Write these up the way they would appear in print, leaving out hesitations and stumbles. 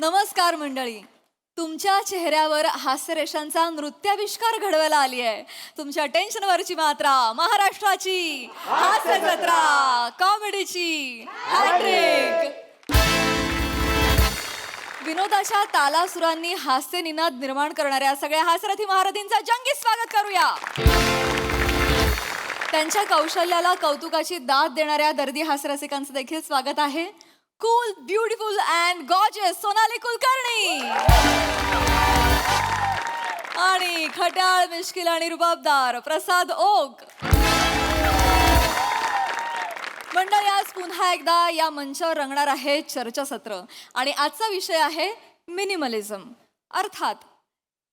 नमस्कार मंडळी. तुमच्या चेहऱ्यावर हास्यरेषांचा नृत्याविष्कार घडवायला आली आहे. तुमच्या टेन्शनवरची मात्रा महाराष्ट्राची हास्य जत्रा, कॉमेडीची हॅट्रिक. विनोदाच्या तालासुरांनी हास्य निनाद निर्माण करणाऱ्या सगळ्या हास्यरथी महारथींचं जंगी स्वागत करूया. त्यांच्या कौशल्याला कौतुकाची दाद देणाऱ्या दर्दी हास्यरसिकांचं देखील स्वागत आहे. Cool, beautiful and gorgeous Sonali Kulkarni आणि खट्याळ, मिश्किल आणि रुबाबदार प्रसाद ओक. मंडळी, आज पुन्हा एकदा या मंचावर रंगणार आहे चर्चासत्र आणि आजचा विषय आहे मिनिमलिझम, अर्थात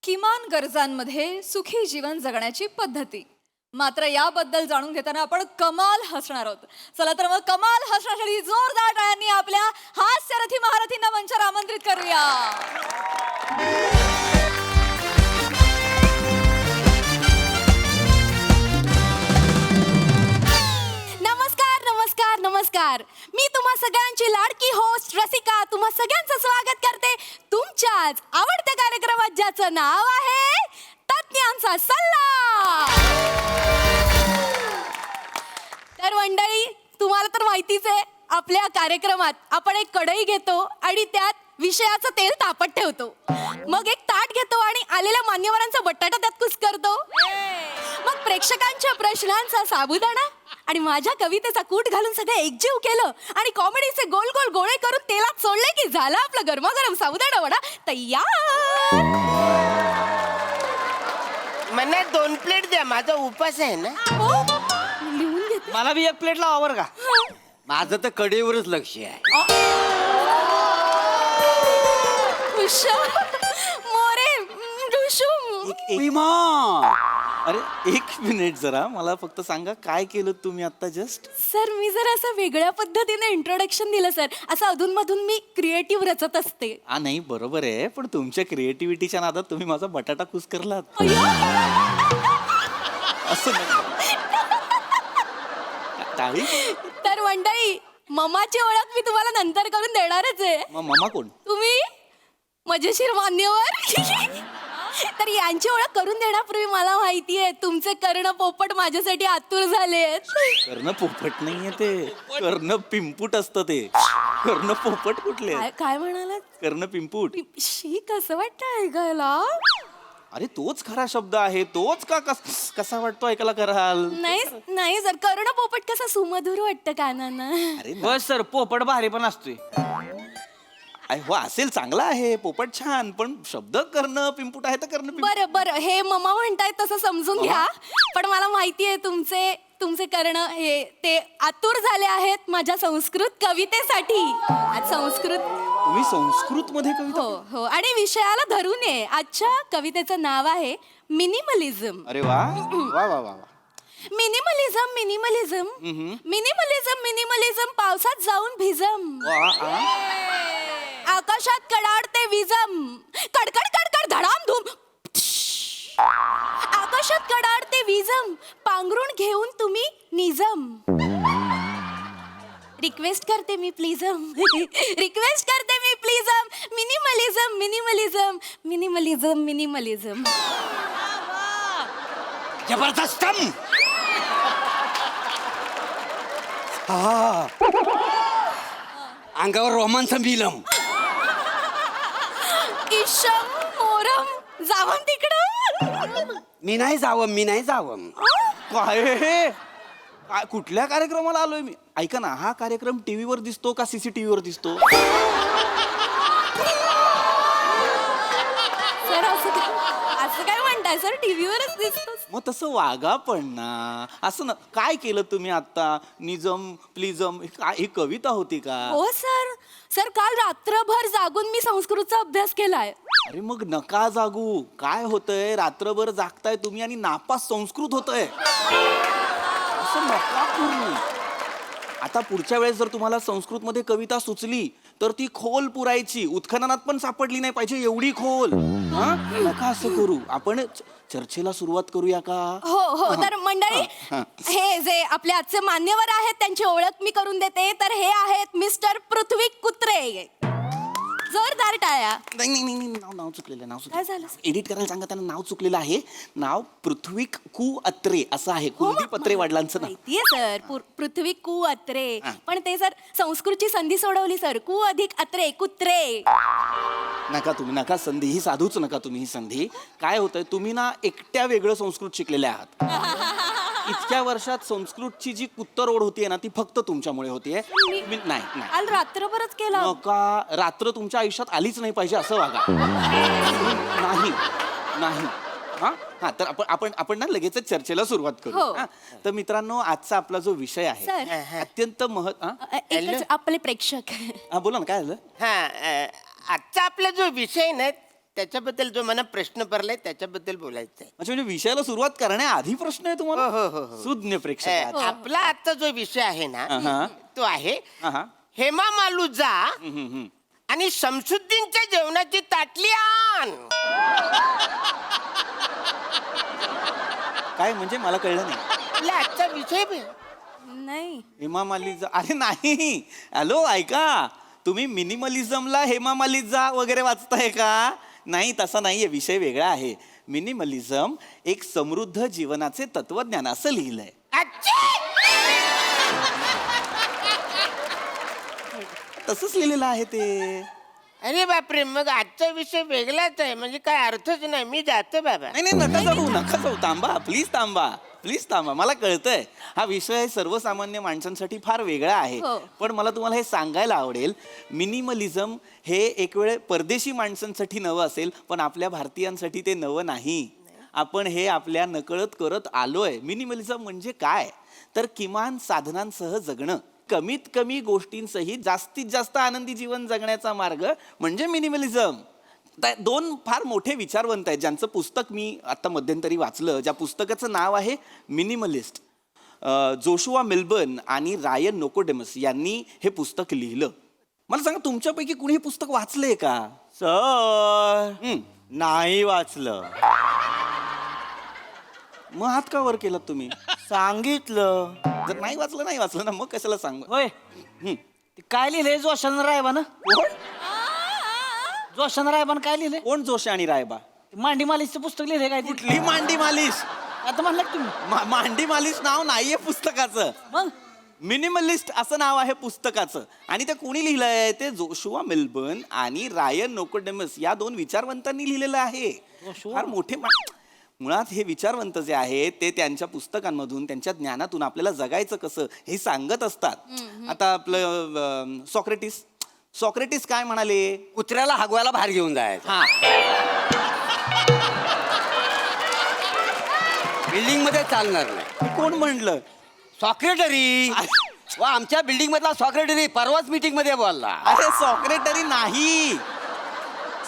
किमान गरजांमध्ये सुखी जीवन जगण्याची पद्धती. मात्र याबद्दल जाणून घेताना आपण कमाल हसणार आहोत. चला तर मग कमाल हसण्यासाठी जोरदार टाळ्यांनी आपल्या हास्यरथी महारथींना मंचावर आमंत्रित करूया. नमस्कार नमस्कार नमस्कार. मी तुम्हा सगळ्यांची लाडकी होस्ट रसिका तुम्हा सगळ्यांचं स्वागत करते तुमच्याच आवडत्या कार्यक्रमात, ज्याचं नाव आहे तज्ञांचा सल्ला. तर मंडळी, तुम्हाला तर माहितीच आहे, आपल्या कार्यक्रमात आपण एक कढई घेतो आणि त्यात विषयाचं तेल तापत ठेवतो. मग एक ताट घेतो आणि आलेल्या मान्यवरांचा बटाटा त्यात कुस्करतो. मग प्रेक्षकांच्या प्रश्नांचा साबुदाणा आणि माझ्या कवितेचा कूट घालून सगळं एकजीव केलं आणि कॉमेडीचे गोल गोल गोळे करून तेलात सोडले की झाला आपला गरमागरम साबुदाणा वडा तयार. मला 2 प्लेट द्या, माझा उपास आहे ना. हो, लिहून घेते. मला बी 1 प्लेट लावा बरं का. माझं तर कडेवरच लक्ष आहे. मोरे विमा. अरे 1 मिनिट जरा मला फक्त सांगा, काय केलं तुम्ही आता जस्ट? सर, मी जर असं वेगळ्या पद्धतीने इंट्रोडक्शन दिलं सर. असं अधूनमधून मी क्रिएटिव्ह रचत असते. हा, नाही बरोबर आहे, पण तुमच्या क्रिएटिव्हिटीच्या नादात तुम्ही माझा बटाटा कुस्करलात. असं नाही. टाळी. तर मंडळी, ममाची ओळख मी तुम्हाला नंतर करून देणारच आहे. मग ममा कोण? तुम्ही मजेशीर मान्यवर. तर यांची ओळख करून देण्यापूर्वी मला माहिती आहे तुमचे कर्ण पोपट माझ्यासाठी आतुर झालेत. कर्ण पोपट नाहीये ते, कर्ण पिंपूट असतं ते. कर्ण पोपट कुठले? काय म्हणालात? कर्ण पिंपूट. शी, कसं वाटतं ऐकायला? अरे तोच खरा शब्द आहे. तोच का कसा वाटतो ऐकायला कराल? नाही नाही सर, कर्ण पोपट कसा सुमधुर वाटतं कानांना. अरे बस सर, पोपट भारी पण असतोय. हो, असेल, चांगला आहे पोपट, छान, पण शब्द कर्ण पिंपूट आहे तर कर्ण पिंपूट. बरं बरं, हे ममा म्हणताय तसं समजून घ्या. पण मला माहिती आहे तुमचे कर्ण हे ते आतुर झाले आहेत माझ्या संस्कृत कवितेसाठी. आज संस्कृत. तुम्ही संस्कृत मध्ये कविता? हो हो, आणि विषयाला धरून आहे. आजच्या कवितेचं नाव आहे मिनिमलिझम. अरे वा वा वा वा. मिनिमलिझम मिनिमलिझम मिनिमलिझम मिनिमलिझम पावसात जाऊन भिजम. आकाशात कडाडते विजम, कडकड कडकड धडाम धूम. आकाशात कडाडते विजम, पांघरून घेऊन तुम्ही निजम. रिक्वेस्ट करते मी प्लीजम. रिक्वेस्ट करते मी प्लीजम. Minimalism minimalism minimalism minimalism. जबरदस्त. अंगावर रोमांच मिलम. इशम मोरम जावं तिकडं. मी नाही जावं. काय हे? काय, कुठल्या कार्यक्रमाला आलोय मी? ऐका ना, हा कार्यक्रम टीव्हीवर दिसतो का CCTV वर दिसतो? सर, असं काय म्हणताय सर? टीव्हीवरच दिसतो. मग तसं वागा पण ना. असं ना, काय केलं तुम्ही आता? निजम प्लिजम ही कविता होती का? हो सर. सर, काल रात्रभर जागून मी संस्कृतचा अभ्यास केलाय. अरे मग नका जागू. काय होतंय, रात्रभर जागताय तुम्ही आणि नापास संस्कृत होतंय. असं नका करू. आता पुढच्या वेळेस जर तुम्हाला संस्कृत मध्ये कविता सुचली तर ती खोल पुरायची, उत्खननात पण सापडली नाही पाहिजे एवढी खोल. नका असं करू. आपण चर्चेला सुरुवात करूया का? हो हो. तर मंडळी, हे जे आपले आजचे मान्यवर आहेत त्यांची ओळख मी करून देते. तर हे आहेत मिस्टर पृथ्वी कुत्रे. जोरदार टाळ्या. नाही नाही नाही नाही, नाव चुकलेलं नाव काय झालं? एडिट करायला सांगा त्यांना, नाव चुकलेलं आहे. नाव पृथ्वी कू अत्रे असं आहे. कुलदीप अत्रे वडिलांचं नाव. माहितीये सर, पृथ्वी कू अत्रे. हा. पण ते सर संस्कृतची संधी सोडवली सर. कू अधिक अत्रे कुत्रे. नका तुम्ही, नका संधी ही साधूच नका तुम्ही ही संधी. काय होतंय, तुम्ही ना एकट्या वेगळं संस्कृत शिकलेले आहात. इतक्या वर्षात संस्कृतची जी कुत्तर ओढ होतीये ना ती फक्त तुमच्यामुळे होतीये. नाही नाही काल रात्रभरच केला. नका, रात्र तुमच्या आयुष्यात आलीच नाही पाहिजे असं वागा. नाही नाही हा हा तर आपण ना लगेचच चर्चेला सुरुवात करू. हो. हा? तर मित्रांनो, आजचा आपला जो विषय आहे सर. अत्यंत एकच आपले प्रेक्षक. हा बोला ना, काय झालं? हा आजचा आपला जो विषय ना त्याच्याबद्दल जो मला प्रश्न पडलाय त्याच्याबद्दल बोलायचं आहे. म्हणजे विषयाला सुरुवात करण्याआधी प्रश्न आहे हो, हो, तुम्हाला? हो. सुज्ञ प्रेक्षक. आपला आजचा जो विषय आहे ना हा. तो आहे हा. हेमा मालुजा आणि शमशुद्दीनच्या जेवणाची ताटली आण. काय म्हणजे मला कळलं नाही. आपला आजचा विषय नाही. हेमा मालिजा, अरे नाही, हॅलो ऐका, तुम्ही मिनिमलिझमला हेमा मालिजा वगैरे वाचताय का? नाही, तसा नाहीये, विषय वेगळा आहे. मिनिमलिझम एक समृद्ध जीवनाचे तत्वज्ञान असं लिहिलंय. तसंच लिहिलेलं आहे ते. अरे बापरे, मग आजचा विषय वेगळाच आहे, म्हणजे काय अर्थच नाही. मी जातो बाबा. नाही नाही, नका जाऊ, नका जाऊ, थांबा प्लीज, प्लीज थांबा. मला कळतंय हा विषय सर्वसामान्य माणसांसाठी फार वेगळा आहे. हो. पण मला तुम्हाला हे सांगायला आवडेल, मिनिमलिझम हे एक वेळ परदेशी माणसांसाठी नवं असेल, पण आपल्या भारतीयांसाठी ते नवं नाही. आपण हे आपल्या नकळत करत आलोय. मिनिमलिझम म्हणजे काय, तर किमान साधनांसह जगणं, कमीत कमी गोष्टींसही जास्तीत जास्त आनंदी जीवन जगण्याचा मार्ग म्हणजे मिनिमलिझम. दोन फार मोठे विचारवंत आहेत ज्यांचं पुस्तक मी आता मध्यंतरी वाचलं, ज्या पुस्तकाचं नाव आहे मिनिमलिस्ट. जोशुआ मिल्बर्न आणि रायन नोकोडेमस यांनी हे पुस्तक लिहिलं. मला सांगा, तुमच्यापैकी कुणी हे पुस्तक वाचलंय का? सर नाही वाचलं. मग हात का वर केलात तुम्ही? सांगितलं. जर नाही वाचलं ना, मग कशाला सांग. होय, ते काय लिहिलंय जोशान रायबानं? जोशान रायबानं काय लिहिलंय? कोण जोशी आणि रायबा? मांडी मालिशचं पुस्तक लिहिलंय काय? कुठली मांडी मालिश? आता म्हणलं का तुम्ही? मांडी मालिश नाव नाहीये पुस्तकाचं. मग मिनिमलिस्ट असं नाव आहे पुस्तकाचं. आणि ते कोणी लिहिलंय? ते जोशुआ मिल्बर्न आणि रायन नोकोडेमस या दोन विचारवंतांनी लिहिलेलं आहे. फार मोठे मुळात हे विचारवंत जे आहेत ते त्यांच्या पुस्तकांमधून, त्यांच्या ज्ञानातून आपल्याला जगायचं कसं हे सांगत असतात. आता आपलं सॉक्रेटिस काय म्हणाले? कुत्र्याला हगवायला बाहेर घेऊन जायचं. हा, बिल्डिंग मध्ये चालणार नाही. कोण म्हणलं? सॉक्रेटरी. वा, आमच्या बिल्डिंग मधला सॉक्रेटरी परवाच मीटिंग मध्ये बोलला. अरे सॉक्रेटरी नाही,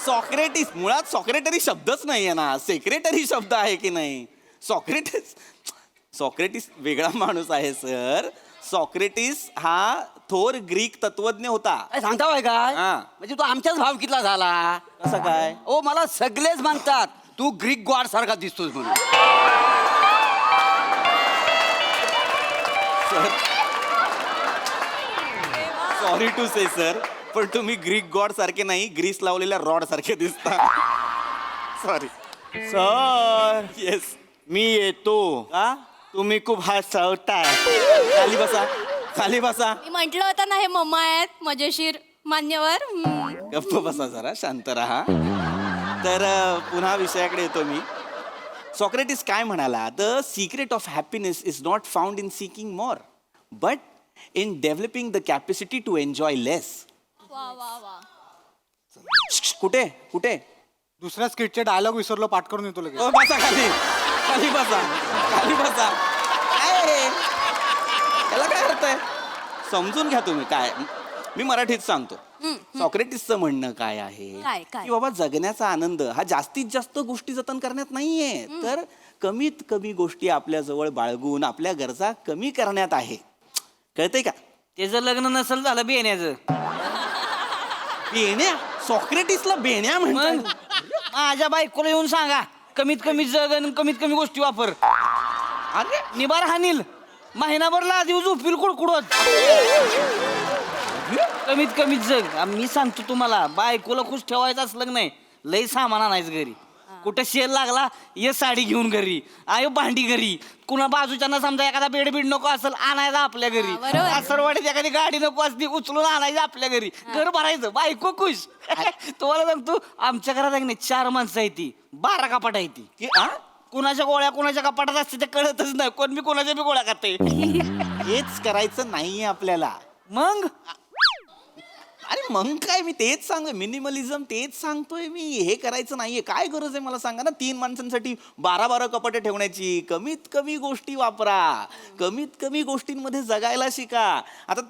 सॉक्रेटिस. मुळात सॉक्रेटरी शब्दच नाहीये ना, सेक्रेटरी शब्द आहे की नाही? सॉक्रेटिस वेगळा माणूस आहे सर. सॉक्रेटिस हा थोर ग्रीक तत्वज्ञ होता. काय सांगता बाय काय? हा. म्हणजे तू आमच्याच भावकीतला झाला. कसं काय? ओ, मला सगळेच म्हणतात तू ग्रीक गॉड सारखा दिसतोस म्हणून. सॉरी टू से सर, पण तुम्ही ग्रीक गॉड सारखे नाही, ग्रीस लावलेल्या रॉड सारखे दिसता. Sorry sir yes. मी येतो. का? तुम्ही खूप हसवताय. खाली बसा, खाली बसा. मी म्हंटल होतं ना हे मम्मा आहेत मजेशीर मान्यवर. गप्प बसा जरा, शांत राहा. तर पुन्हा विषयाकडे येतो मी. सॉक्रेटिस काय म्हणाला? The secret of happiness is not found in seeking more, but in developing the capacity to enjoy less. वा वा वा. कुठे कुठे? दुसऱ्या स्किटचे डायलॉग विसरलो, पाठ करून येतो लगेच. बसा खाली, खाली बसा, खाली बसा. काय हे? त्याला काय अर्थ आहे? समजून घ्या तुम्ही. काय मी मराठीत सांगतो. सॉक्रेटिसचं म्हणणं काय आहे काय? की बाबा, जगण्याचा आनंद हा जास्तीत जास्त गोष्टी जतन करण्यात नाहीये, तर कमीत कमी गोष्टी आपल्या जवळ बाळगून आपल्या गरजा कमी करण्यात आहे. कळतंय का? त्याचं लग्न नसेल झालं बेण्याचं. बेण्या? सॉक्रेटिसला बेण्या मग म्हणतात? माझ्या बायकोला येऊन सांगा कमीत कमी जग आणि कमीत कमी गोष्टी वापर. अरे निबार हानील महिनाभर लादीव झोपील कुडकुडत. कमीत कमी जग मी सांगतो तुम्हाला, बायकोला खुश ठेवायचं असलं की नाही, लय सामान आणायचं घरी. कुठं शेल लागला, ये साडी घेऊन घरी, आयो भांडी घरी, कुणा बाजूच्यांना समजा एखादा बेड बीड नको असेल, आणायचा आपल्या घरी. बरोबर. सरवाडीत एखादी गाडी नको असती, उचलून आणायचं आपल्या घरी, घर भरायचं, बायको खुश. तुम्हाला सांगतो, आमच्या घरात आहे की नाही 4 माणसं आहे ती, 12 कपाट आहे ती. कुणाच्या गोळ्या कुणाच्या कपाटात असते ते कळतच नाही, कोण मी कोणाच्या बी गोळ्या खाते. हेच करायचं नाहीये आपल्याला. मग अरे मग काय, मी तेच सांगतोय, मिनिमलिझम तेच सांगतोय मी. हे करायचं नाहीये. काय गरज आहे मला सांगा ना, 3 माणसांसाठी 12 कपाटे ठेवण्याची. कमीत कमी गोष्टी वापरा, कमीत कमी गोष्टींमध्ये जगायला शिका. आता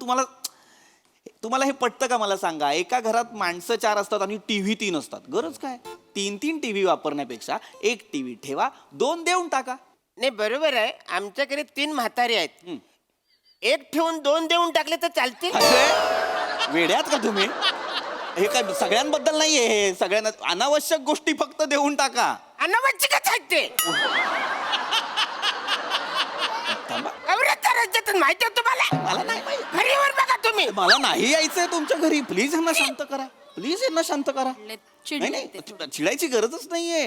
तुम्हाला हे पटतं का मला सांगा? एका घरात माणसं 4 असतात आणि टीव्ही 3 असतात. गरज काय? 3 टीव्ही वापरण्यापेक्षा 1 टीव्ही ठेवा, 2 देऊन टाका. नाही बरोबर आहे, आमच्याकडे 3 म्हातारे आहेत. 1 ठेवून 2 देऊन टाकले तर चालतील. अरे, वेड्यात का तुम्ही? हे काय सगळ्यांबद्दल नाहीये, हे सगळ्यांना अनावश्यक गोष्टी फक्त देऊन टाका. अनावश्यकच आहेत ते. राज्यातून माहिती आहे तुम्हाला? मला नाही माहिती. घरीवर बघा तुम्ही. मला नाही यायचंय तुमच्या घरी. प्लीज यांना शांत करा, प्लीज यांना शांत करा. चिडले नाही ते. चिडायची गरजच नाहीये.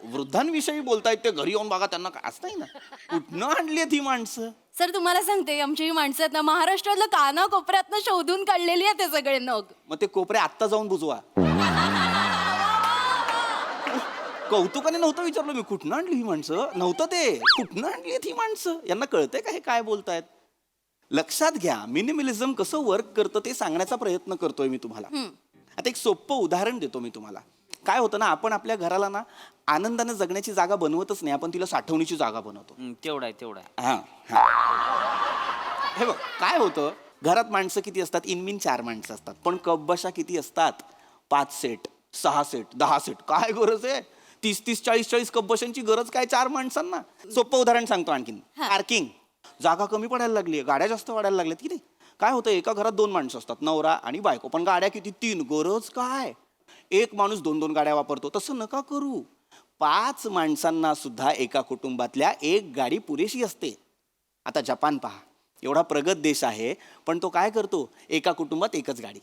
वृद्धांविषयी बोलतायत ते, घरी येऊन बघा त्यांना काय असं नाही ना. कुठनं आणली ही माणसं? सर तुम्हाला सांगते, आमची ही माणसं आहेत ना, महाराष्ट्रातलं कानाकोपऱ्यातनं शोधून काढलेली आहे ते सगळे नग. मग ते कोपरे आत्ता जाऊन बुजवा. कौतुकाने नव्हतं विचारलं मी, कुठनं आणली ही माणसं. नव्हतं ते, कुठनं आणली ही माणसं. यांना कळतंय का हे काय बोलतायत? लक्षात घ्या, मिनिमलिझम कसं वर्क करतं ते सांगण्याचा प्रयत्न करतोय मी तुम्हाला. आता एक सोपं उदाहरण देतो मी तुम्हाला. काय होतं ना, आपण आपल्या घराला ना आनंदाने जगण्याची जागा बनवतच नाही, आपण तिला साठवणीची जागा बनवतो. तेवढा आहे, तेवढा आहे. हे बघ, काय होतं, घरात माणसं किती असतात? इनमिन 4 माणसं असतात, पण कपबशा किती असतात? 5 सेट, 6 सेट, 10 सेट. काय गरज आहे 30-30, 40-40 कपबशांची गरज काय 4 माणसांना? सोपं उदाहरण सांगतो आणखीन. पार्किंग. जागा कमी पडायला लागली, गाड्या जास्त वाढायला लागल्यात की नाही? काय होतं, एका घरात 2 माणसं असतात, नवरा आणि बायको, पण गाड्या किती? 3. गरज काय? एक माणूस 2-2 गाड्या वापरतो. तसं नका करू. 5 माणसांना सुद्धा एका कुटुंबातल्या 1 गाडी पुरेशी असते. आता जपान पहा, एवढा प्रगत देश आहे, पण तो काय करतो? एका कुटुंबात 1च गाडी.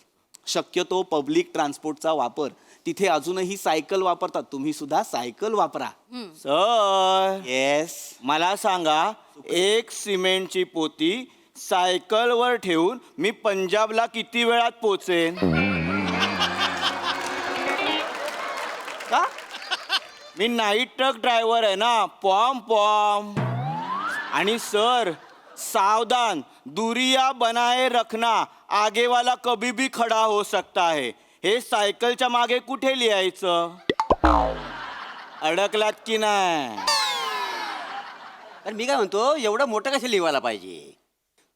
शक्यतो पब्लिक ट्रान्सपोर्टचा वापर. तिथे अजूनही सायकल वापरतात, तुम्ही सुद्धा सायकल वापरा. Sir, yes. मला सांगा, 1 सिमेंटची पोती सायकलवर ठेवून मी पंजाबला किती वेळात पोचेन? का? मी नाईट ट्रक ड्रायव्हर आहे ना, पॉम. आणि सर, सावधान, दुरिया बनाए रखना, आगे वाला कभी भी खड़ा हो सकता है. हे सायकलच्या मागे कुठे लिहायचं? अडकलात की नाही? तर मी काय म्हणतो, एवढं मोठं कसं लिहायला पाहिजे?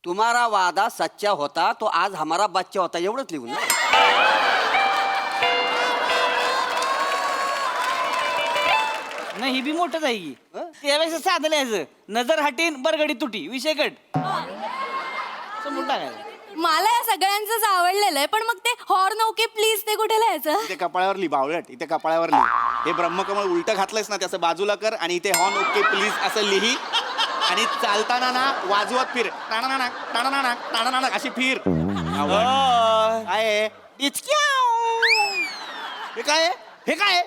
तुम्हारा वादा सच्चा होता तो आज हमारा बच्चा होता, एवढंच लिहून ना. नाही, ही बी मोठंच आहे की. त्यावेळेस साधं लिहायचं, नजर हटीन बरगडी तुटी, विषय कट. समजून टाकायचं. मला या सगळ्यांचंच आवडलेलं आहे, पण मग ते हॉर्न ओके प्लीज ते कुठे लिहायचं? इथे कपाळावर लिही बावळट, इथे कपाळावर लिही. हे ब्रह्मकमळ उलटं घातलंयस ना, त्याचं बाजूला कर आणि इथे हॉर्न ओके प्लीज असं लिही. आणि चालताना ना वाजवत फिर, टाणानाक टाणानाक टाणानाक अशी फिर. काय आहे? हे काय आहे? हे काय आहे?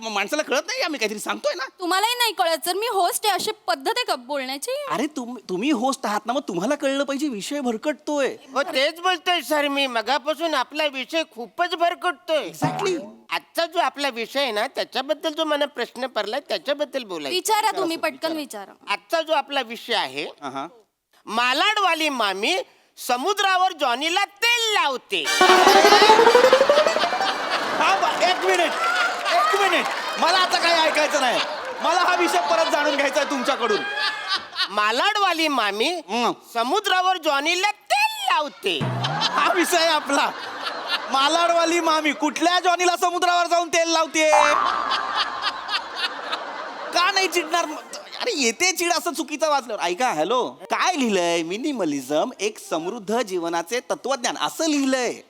माणसाला कळत नाही, आम्ही काहीतरी सांगतोय ना. तुम्हालाही नाही कळत सर, मी होस्ट आहे, अशी पद्धत आहे का बोलण्याची? अरे तुम्ही होस्ट आहात ना, मग तुम्हाला कळलं पाहिजे, विषय भरकटतोय. हो तेच बोलतोय सर मी. मगापासून आपला विषय खूपच भरकटतोय. एक्झॅक्टली. आजचा जो आपला विषय आहे ना, त्याच्याबद्दल जो मला प्रश्न पडलाय त्याच्याबद्दल बोलायचं. विचारा तुम्ही, पटकन विचारा. आजचा जो आपला विषय आहे, मालाडवाली मामी समुद्रावर जॉनीला तेल लावते. एक मिनिट, मला आता काही ऐकायचं नाही. मला हा विषय परत जाणून घ्यायचा आहे तुमच्याकडून. मालाडवाली मामी समुद्रावर जॉनीला तेल लावते. हा विषय आहे आपला. मालाडवाली मामी कुठल्या जॉनीला समुद्रावर जाऊन तेल लावते? का नाही चिडणार? अरे येते चिड, असं चुकीचं वाचलं. ऐका, हॅलो, काय लिहिलंय? मिनिमलिझम एक समृद्ध जीवनाचे तत्वज्ञान असं लिहिलंय.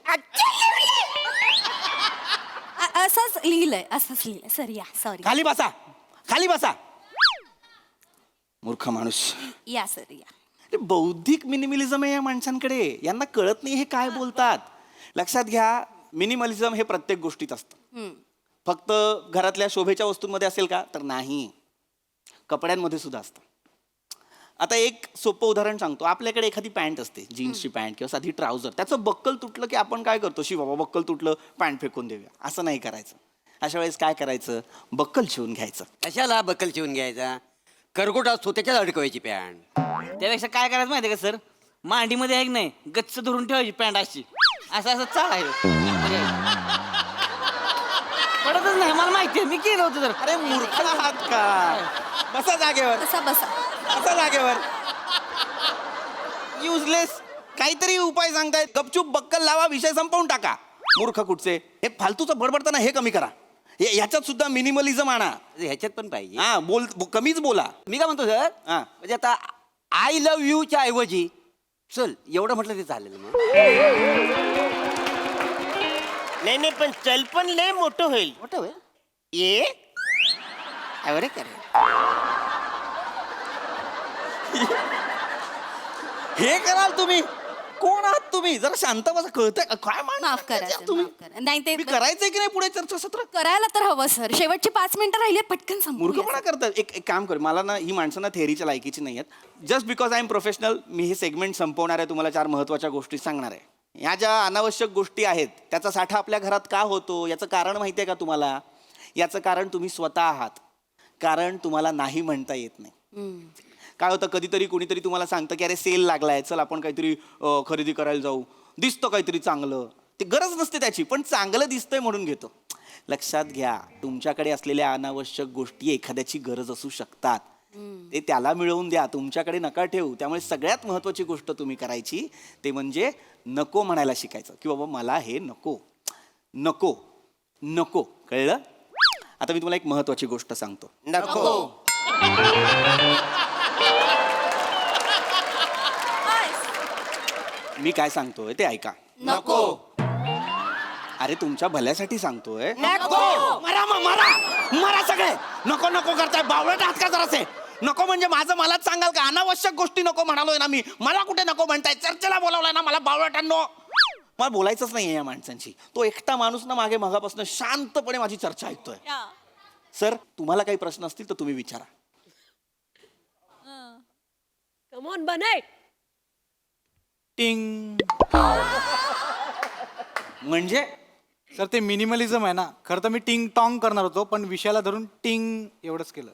असंच लिहिलंय सर. या सॉरी. खाली बसा. मूर्ख माणूस. या सर या. बौद्धिक मिनिमलिझम आहे या माणसांकडे. यांना कळत नाही हे काय बोलतात. लक्षात घ्या, मिनिमलिझम हे प्रत्येक गोष्टीत असतं. फक्त घरातल्या शोभेच्या वस्तूंमध्ये असेल का? तर नाही, कपड्यांमध्ये सुद्धा असतं. आता एक सोपं उदाहरण सांगतो. आपल्याकडे एखादी पॅन्ट असते, जीन्सची पॅन्ट किंवा साधी ट्राउझर. त्याचं बक्कल तुटलं की आपण काय करतो? बाबा बक्कल तुटलं, पॅन्ट फेकून देऊया. असं नाही करायचं. अशा वेळेस काय करायचं? बक्कल शिवून घ्यायचं. कशाला बकल शिवून घ्यायचा? करगोट असतो त्याच्यात अडकवायची पॅन्ट. त्यापेक्षा काय करायचं माहिती का सर? मांडीमध्ये आहे की नाही, गच्च धरून ठेवायची पॅन्ट अशी, असं असं चालायचं. पडतच नाही, मला माहिती आहे, मी केलं होतं तर. अरे मूर्ख आहात का? बसा जागेवर, बसा बसा. बसा जागेवर. युजलेस काहीतरी उपाय सांगतायत. गपचूप बक्कल लावा, विषय संपवून टाका. मूर्ख कुठचे? हे फालतूचं बडबडताना हे कमी करा. ह्याच्यात सुद्धा मिनिमलिझम आणा. ह्याच्यात पण पाहिजे. हा, कमीच बोला. मी काय म्हणतो सर, हा. म्हणजे आता आय लव्ह यूच्या ऐवजी चल एवढं म्हटलं ते चालेल मग. नाही पण चल पण लय मोठं होईल. मोठं होय. ये अरे करे हे कराल तुम्ही? कोण आहात तुम्ही? जरा शांत बसा. कळतंय का? काय माफ करा मांडताय sir, तुम्ही? माफ करा. नाही ते मी करायचंय की नाही पुढे चर्चासत्र? करायला तर हवं सर. शेवटची 5 मिनिटं राहिली, पटकन मूर्खपणा संपूया. करतात. एक काम कर, मला ना ही माणसं ना थेअरीच्या लायकीची नाही आहेत. Just because I am professional, मी हे सेगमेंट संपवणार आहे. तुम्हाला 4 महत्त्वाच्या गोष्टी सांगणार आहे. ह्या ज्या अनावश्यक गोष्टी आहेत त्याचा साठा आपल्या घरात का होतो याचं कारण माहिती आहे का तुम्हाला? याचं कारण तुम्ही स्वतः आहात. कारण तुम्हाला नाही म्हणता येत नाही. काय होतं, कधीतरी कोणीतरी तुम्हाला सांगतं की अरे सेल लागलाय, चल आपण काहीतरी खरेदी करायला जाऊ. दिसतं काहीतरी चांगलं, ते गरज नसते त्याची, पण चांगलं दिसतंय म्हणून घेतो. लक्षात घ्या, तुमच्याकडे असलेल्या अनावश्यक गोष्टी एखाद्याची गरज असू शकतात. ते त्याला मिळवून द्या, तुमच्याकडे नका ठेवू. त्यामुळे सगळ्यात महत्त्वाची गोष्ट तुम्ही करायची ते म्हणजे नको म्हणायला शिकायचं की बाबा मला हे नको नको नको. कळलं? आता मी तुम्हाला एक महत्त्वाची गोष्ट सांगतो. नको. मी काय सांगतोय ते ऐका. नको. अरे तुमच्या भल्यासाठी सांगतोय. नको. मरा मरा मरा सगळे. नको नको करताय. बावळट आहात का जरासे? नको म्हणजे माझं मलाच सांगाल का? अनावश्यक गोष्टी नको म्हणालोय ना मी. मला कुठे नको म्हणताय? चर्चेला बोलावलाय ना मला बावळटांनो. मला बोलायचंच नाहीये या माणसांची. तो एकटा माणूस ना मागे मगापासून शांतपणे माझी चर्चा ऐकतोय. सर, तुम्हाला काही प्रश्न असतील तर तुम्ही विचारा. कम ऑन बनाय. टिंग. म्हणजे सर ते मिनिमलिझम आहे ना. खरं तर मी टिंग टॉंग करणार होतो, पण विषयाला धरून टिंग एवढंच केलं.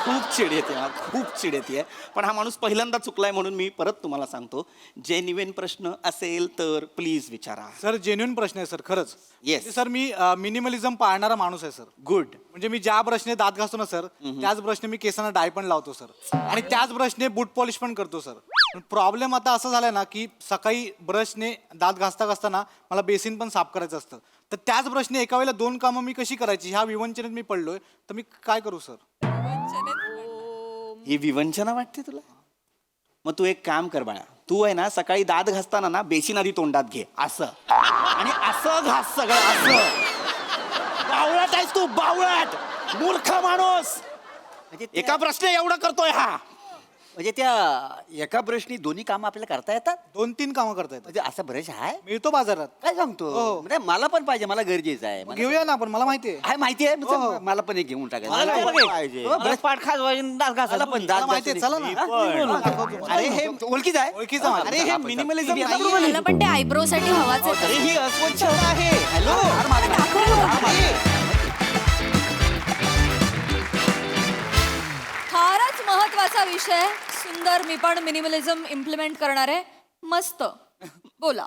खूप चिड येते, खूप चिड येते. पण हा माणूस पहिल्यांदा चुकलाय म्हणून मी परत तुम्हाला सांगतो, जेन्युइन प्रश्न असेल तर प्लीज विचारा. सर जेन्युइन प्रश्न आहे सर, खरंच. Yes. म्हणजे सर मी मिनिमलिझम पाळणारा माणूस आहे सर. गुड. म्हणजे मी ज्या ब्रशने दात घासतो ना सर, त्याच ब्रशने मी केसांना डाय पण लावतो सर. आणि त्याच ब्रशने बूट पॉलिश पण करतो सर. पण प्रॉब्लेम आता असं झालाय ना की सकाळी ब्रशने दात घासता घासताना मला बेसिन पण साफ करायचं असतं. तर त्याच ब्रशने एका वेळेला 2 कामं मी कशी करायची ह्या विवंचनेत मी पडलोय. तर मी काय करू सर? ही विवंचना वाटते तुला? मग तू एक काम कर बाळा, तू आहे ना सकाळी दात घासताना ना बेसिन आधी तोंडात घे असं, आणि असं घास सगळं असं. बावळट आहेस तू, बावळट मूर्ख माणूस. म्हणजे एका प्रश्न एवढं करतोय हा. म्हणजे त्या एका ब्रशनी दोन्ही कामं आपल्याला करता येतात. 2-3 कामं करता येतात. म्हणजे असा ब्रश आहे? मिळतो बाजारात. काय सांगतो? हो. म्हणजे मला पण पाहिजे, मला गरजेचं आहे. मला- घेऊया ना आपण, मला माहिती आहे. आहे माहिती आहे. हो, हो. मला पण एक घेऊन टाकायचं. मला मला पण पाहिजे. ब्रश पाठ खाजवायची, दात मला घासायला पण दात मला माहिती आहे, चला ना. घासायची. हा, दाखवतो तुम्हाला. अरे हे ओळखीचं आहे. ओळखीचं आहे. अरे हे मिनिमलिझम नाहीये. मला पण ते आयब्रो साठी हवाच आहे. अरे ही अस्वच्छता आहे. हॅलो. फारच महत्वाचा विषय. सुंदर. मी पण मिनिमलिझम इम्प्लिमेंट करणार आहे. मस्त. बोला.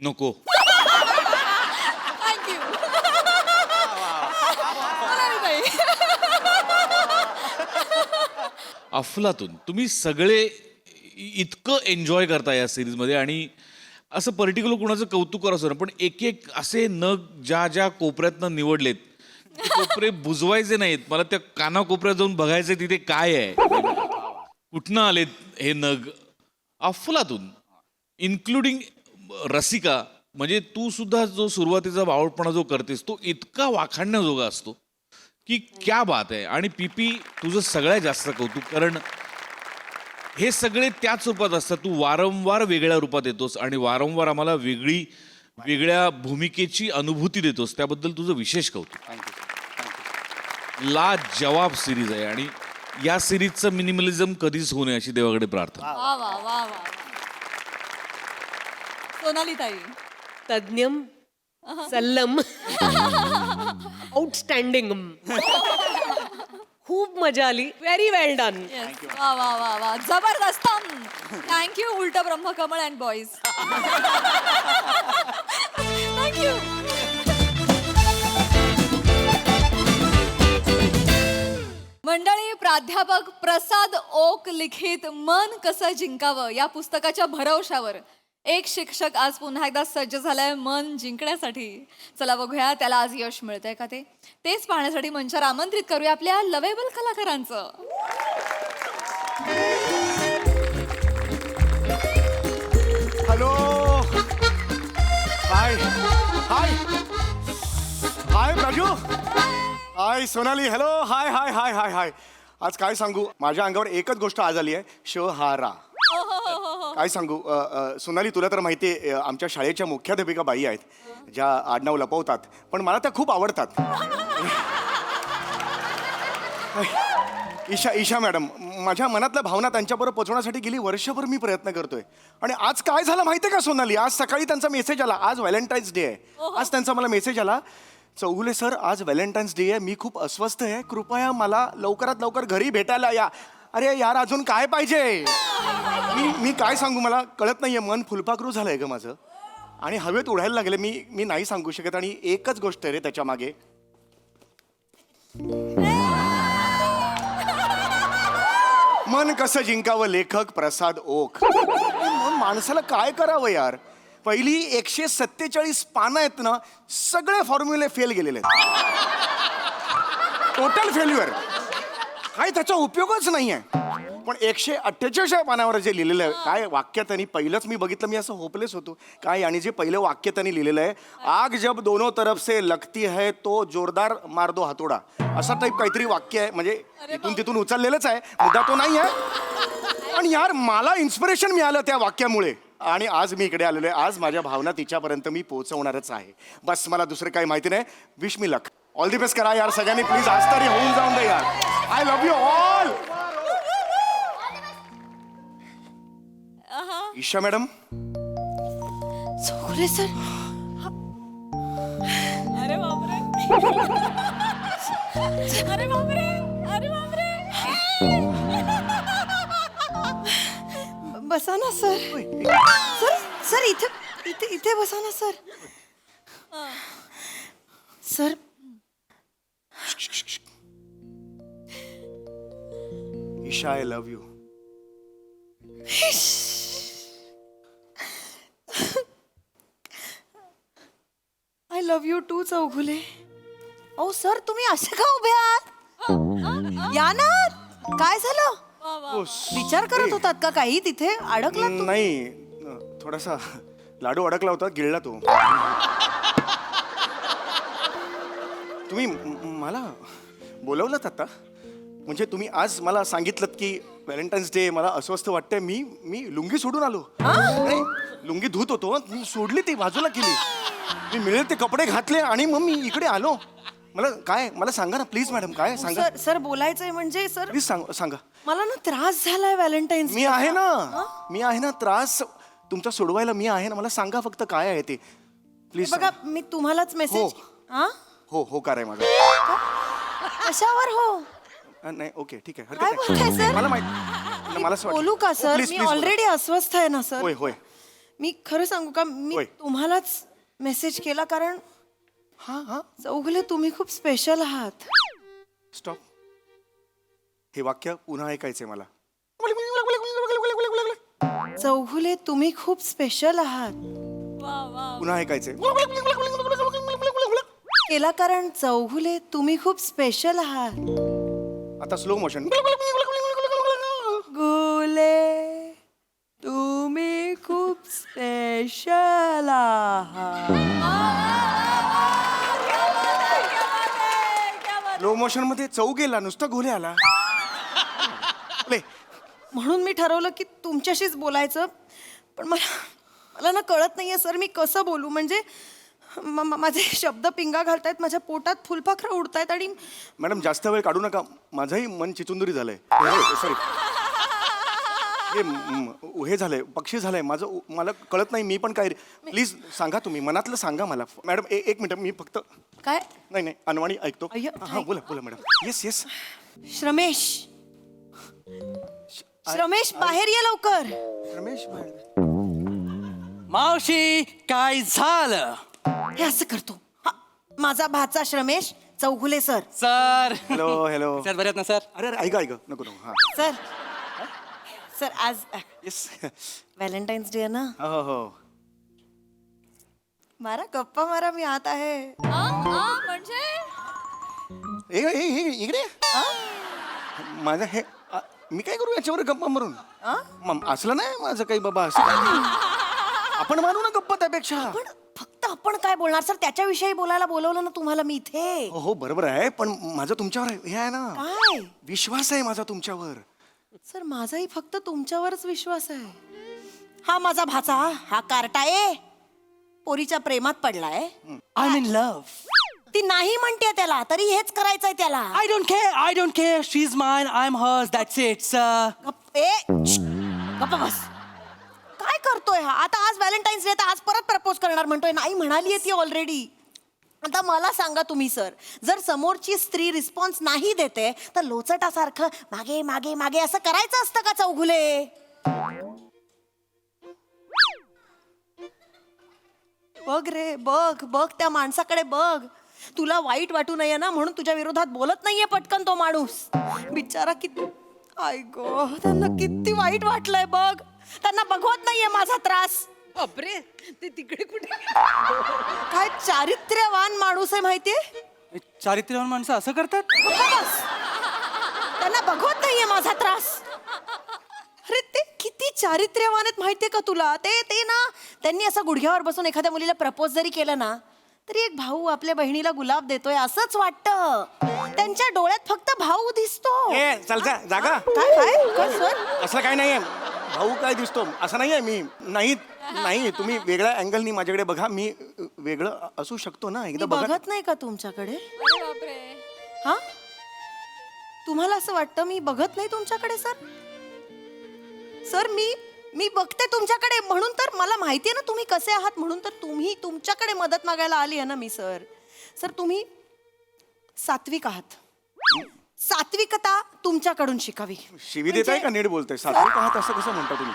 नको. थँक्यू. अफलातून तुम्ही सगळे इतकं एन्जॉय करता या सिरीजमध्ये, आणि असं पर्टिक्युलर कोणाचं कौतुक असं ना, पण एक एक असे नग ज्या ज्या कोपऱ्यातनं निवडलेत, ते कोपरे बुजवायचे नाहीत. मला त्या कानाकोपऱ्यात जाऊन बघायचं तिथे काय आहे, कुठनं आलेत हे नग. अफलातून, इन्क्लुडिंग रसिका. म्हणजे तू सुद्धा जो सुरुवातीचा बावळपणा जो करतेस तो इतका वाखाणण्याजोगा असतो की क्या बात आहे. आणि पीपी तुझं सगळ्यात जास्त कौतुक, कारण हे सगळे त्याच रूपात असतात. तू वारंवार वेगळ्या रूपात येतोस आणि वारंवार आम्हाला वेगळ्या भूमिकेची अनुभूती देतोस. त्याबद्दल तुझं विशेष कौतुक. ला जवाब सिरीज आहे आणि या सिरीजचं मिनिमलिझम कधीच होऊ नये अशी देवाकडे प्रार्थना. वा वा वा वा. सोनाली ताई. तज्ञम सल्लम आउटस्टँडिंग. खूप मजा आली. व्हेरी वेल डन. वा वा वा वा, जबरदस्त. थँक्यू उलट ब्रह्मकमळ अँड बॉईज. थँक्यू. मंडळी, प्राध्यापक प्रसाद ओक लिखित मन कसं जिंकावं या पुस्तकाच्या भरवशावर एक शिक्षक आज पुन्हा एकदा सज्ज झालाय मन जिंकण्यासाठी. चला बघूया त्याला आज यश मिळतंय का तेच पाहण्यासाठी मंचावर आमंत्रित करूया आपल्या लवेबल कलाकारांचं. हॅलो. हाय हाय हाय राजू. हाय सोनाली. हॅलो. हाय हाय हाय हाय हाय. आज काय सांगू, माझ्या अंगावर एकच गोष्ट आज आली आहे, शहारा. काय सांगू सोनाली, तुला तर माहिती आहे आमच्या शाळेच्या मुख्याध्यापिका बाई आहेत ज्या आडनाव लपवतात, पण मला त्या खूप आवडतात. ईशा मॅडम, माझ्या मनातल्या भावना त्यांच्याबरोबर पोचवण्यासाठी गेली वर्षभर मी प्रयत्न करतोय. आणि आज काय झालं माहिती आहे का सोनाली, आज सकाळी त्यांचा मेसेज आला. आज व्हॅलेंटाईन्स डे आहे. आज त्यांचा मला मेसेज आला, चौगुले सर आज व्हॅलेंटाईन्स डे आहे, मी खूप अस्वस्थ आहे, कृपया मला लवकरात लवकर घरी भेटायला या. अरे यार, अजून काय पाहिजे. मी काय सांगू, मला कळत नाहीये, मन फुलपाखरू झालंय ग माझं आणि हवेत उडायला लागले. मी नाही सांगू शकत. आणि एकच गोष्ट आहे रे त्याच्या मागे. मन कसं जिंकावं, लेखक प्रसाद ओक. मन माणसाला काय करावं यार. पहिली 147 पानं आहेत ना, सगळे फॉर्म्युले फेल गेलेले आहेत. Total failure. काय त्याचा उपयोगच नाही आहे. पण 148 पानावर जे लिहिलेलं आहे, काय वाक्य त्यांनी, पहिलंच मी बघितलं, मी असं होपलेस होतो काय. आणि जे पहिलं वाक्य त्यांनी लिहिलेलं आहे, आग जब दोनों तरफ से लगती है तो जोरदार मार दो हातोडा, असा टाईप काहीतरी वाक्य आहे. म्हणजे इथून तिथून उचललेलंच आहे, मुद्दा तो नाही आहे. पण यार मला इन्स्पिरेशन मिळालं त्या वाक्यामुळे आणि आज मी इकडे आलेलो आहे. आज माझ्या भावना तिच्यापर्यंत मी पोहोचवणारच आहे. बस मला दुसरं काही माहिती नाही. Wish me luck. All the best करा यार सगळ्यांनी प्लीज. आज तरी होऊन जाऊन दे यार. I love you all. Isha madam. Chougule sir. अरे बापरे. अरे बापरे. अरे बापरे. बसा ना सर. सर सर इथे इथे इथे बसा ना sir. Sir Isha I love you. I love you too Chougule. ओ सर, तुम्ही असे का उभे आहात? या ना. काय झालं? विचार करत होतात का काही तिथे अडकला? नाही, थोडासा लाडू अडकला होता, गिळला तो. तुम्ही मला बोलवलं आता, म्हणजे तुम्ही आज मला सांगितलं की व्हॅलेंटाईन्स डे, मला अस्वस्थ वाटतंय. मी लुंगी सोडून आलो. नाही, लुंगी धुत होतो, मी सोडली, ती बाजूला केली, मी मिळेल ते कपडे घातले आणि मग मी इकडे आलो. मला सांगा ना प्लीज मॅडम. काय सांगा सर बोलायचंय म्हणजे सर प्लीज सांगा. मला ना त्रास झालाय व्हॅलेंटाईन्स. मी आहे ना त्रास तुमचा सोडवायला मी आहे ना. मला सांगा फक्त काय आहे ते प्लीज. बघा मी तुम्हालाच मेसेज. हो कार आहे माझा. कशावर हो? नाही ओके ठीक आहे, काय हरकत बोलताय नाही. सर? मला माहिती, मला असं वाटलं. बोलू का सर? प्लीज, मी प्लीज बोला. ऑलरेडी अस्वस्थ आहे ना सर. होय मी खरं सांगू का, मी होय. तुम्हालाच मेसेज केला कारण चौगुले तुम्ही खूप स्पेशल आहात. स्टॉप. हे वाक्य पुन्हा ऐकायचंय मला. चौगुले तुम्ही खूप स्पेशल आहात. पुन्हा ऐकायचंय. केला कारण चौगुले तुम्ही खूप स्पेशल आहात. आता स्लो मोशन. गुले तुम्ही खूप स्पेशल आहात. स्लो स्लो मोशन मध्ये चौ गेला, नुसता घोले आला. ले, म्हणून मी ठरवलं की तुमच्याशीच बोलायचं. पण मला ना कळत नाहीये सर मी कसं बोलू. म्हणजे माझे शब्द पिंगा घालतायत, माझ्या पोटात फुलपाखरं उडतायत आणि मॅडम जास्त वेळ काढू नका, माझंही मन चिचुंदरी झालंय. सॉरी, हे झालंय, पक्षी झालंय माझं, मला कळत नाही मी पण काय. प्लीज सांगा तुम्ही, मनातलं सांगा मला. मॅडम एक मिनिट, मी फक्त काय नाही अनवाणी ऐकतो. अय्यो, हां बोला बोला मॅडम. येस श्रमेश बाहेर ये लवकर. रमेश मावशी काय झालं? हे असं करतो. हा, माझा भाचा Shramesh Chougule sir. Sir hello sir बरे आहेत ना सर? अरे ऐका नको हां सर आज येस. व्हॅलेंटाईन्स डे आहे ना. हो मारा गप्पा मारा, मी आत आहे. म्हणजे इकडे माझं हे मी काय करू याच्यावर गप्पा मारून? असलं नाही माझं काही बाबा, असं काही नाही. आपण मारू ना गप्पा त्यापेक्षा. पण फक्त आपण काय बोलणार सर, त्याच्याविषयी बोलायला बोलवलं ना तुम्हाला मी इथे. हो बरोबर आहे, पण माझं तुमच्यावर हे आहे ना, काय विश्वास आहे माझा तुमच्यावर. सर माझाही फक्त तुमच्यावरच विश्वास आहे. हा माझा भाचा, हा कार्टा आहे, पोरीच्या प्रेमात पडलाय. I am in love. ती नाही म्हणते त्याला, तरी हेच करायचंय त्याला. I don't care she is mine, I am hers, that's it sir. गप्पा बस. काय करतोय हा आता? आज व्हॅलेंटाईन्स डे, तर आज परत प्रपोज करणार म्हणतोय. नाही म्हणाली ती ऑलरेडी. आता मला सांगा तुम्ही सर, जर समोरची स्त्री रिस्पॉन्स नाही देते तर लोचटासारखं मागे मागे मागे असं करायचं असतं का चौगुले? बघ रे, बघ त्या माणसाकडे बघ. तुला वाईट वाटू नये ना म्हणून तुझ्या विरोधात बोलत नाहीये पटकन तो माणूस. बिचारा किती, आय गो, त्यांना किती वाईट वाटलंय बघ. त्यांना बघवत नाहीये माझा त्रास. बापरे, ते तिकडे कुठे? काय चारित्र्यवान माणूस आहे माहितीये. चारित्र्यवान माणसं असं करतात? बस. त्यांना बघवत नाहीये माझा त्रास. अरे ते किती चारित्र्यवान आहेत माहितीये का तुला? ते ना, त्यांनी असं गुडघ्यावर बसून एखाद्या मुलीला प्रपोज जरी केलं ना, तरी एक भाऊ आपल्या बहिणीला गुलाब देतोय असंच वाटतं. त्यांच्या डोळ्यात फक्त भाऊ दिसतो. चल जागा. काय सर? असं काही नाहीये, भाऊ काय दिसतो असं नाहीये. मी नाही तुम्ही वेगळ्या अँगलनी माझ्याकडे बघा. मी वेगळं असू शकतो ना, एकदा मी बघा. बघत नाही का तुमच्याकडे? अरे बापरे. हा, तुम्हाला असं वाटतं मी बघत नाही तुमच्याकडे सर? सर मी बघते तुमच्याकडे, म्हणून तर मला माहितीये ना तुम्ही कसे आहात, म्हणून तर तुमच्याकडे मदत मागायला आली आहे ना मी सर. सर तुम्ही सात्विक आहात. सात्विकता तुमच्याकडून शिकावी. शिवी देताय का नीट बोलताय? सात्विक आहात असं कसं म्हणता तुम्ही?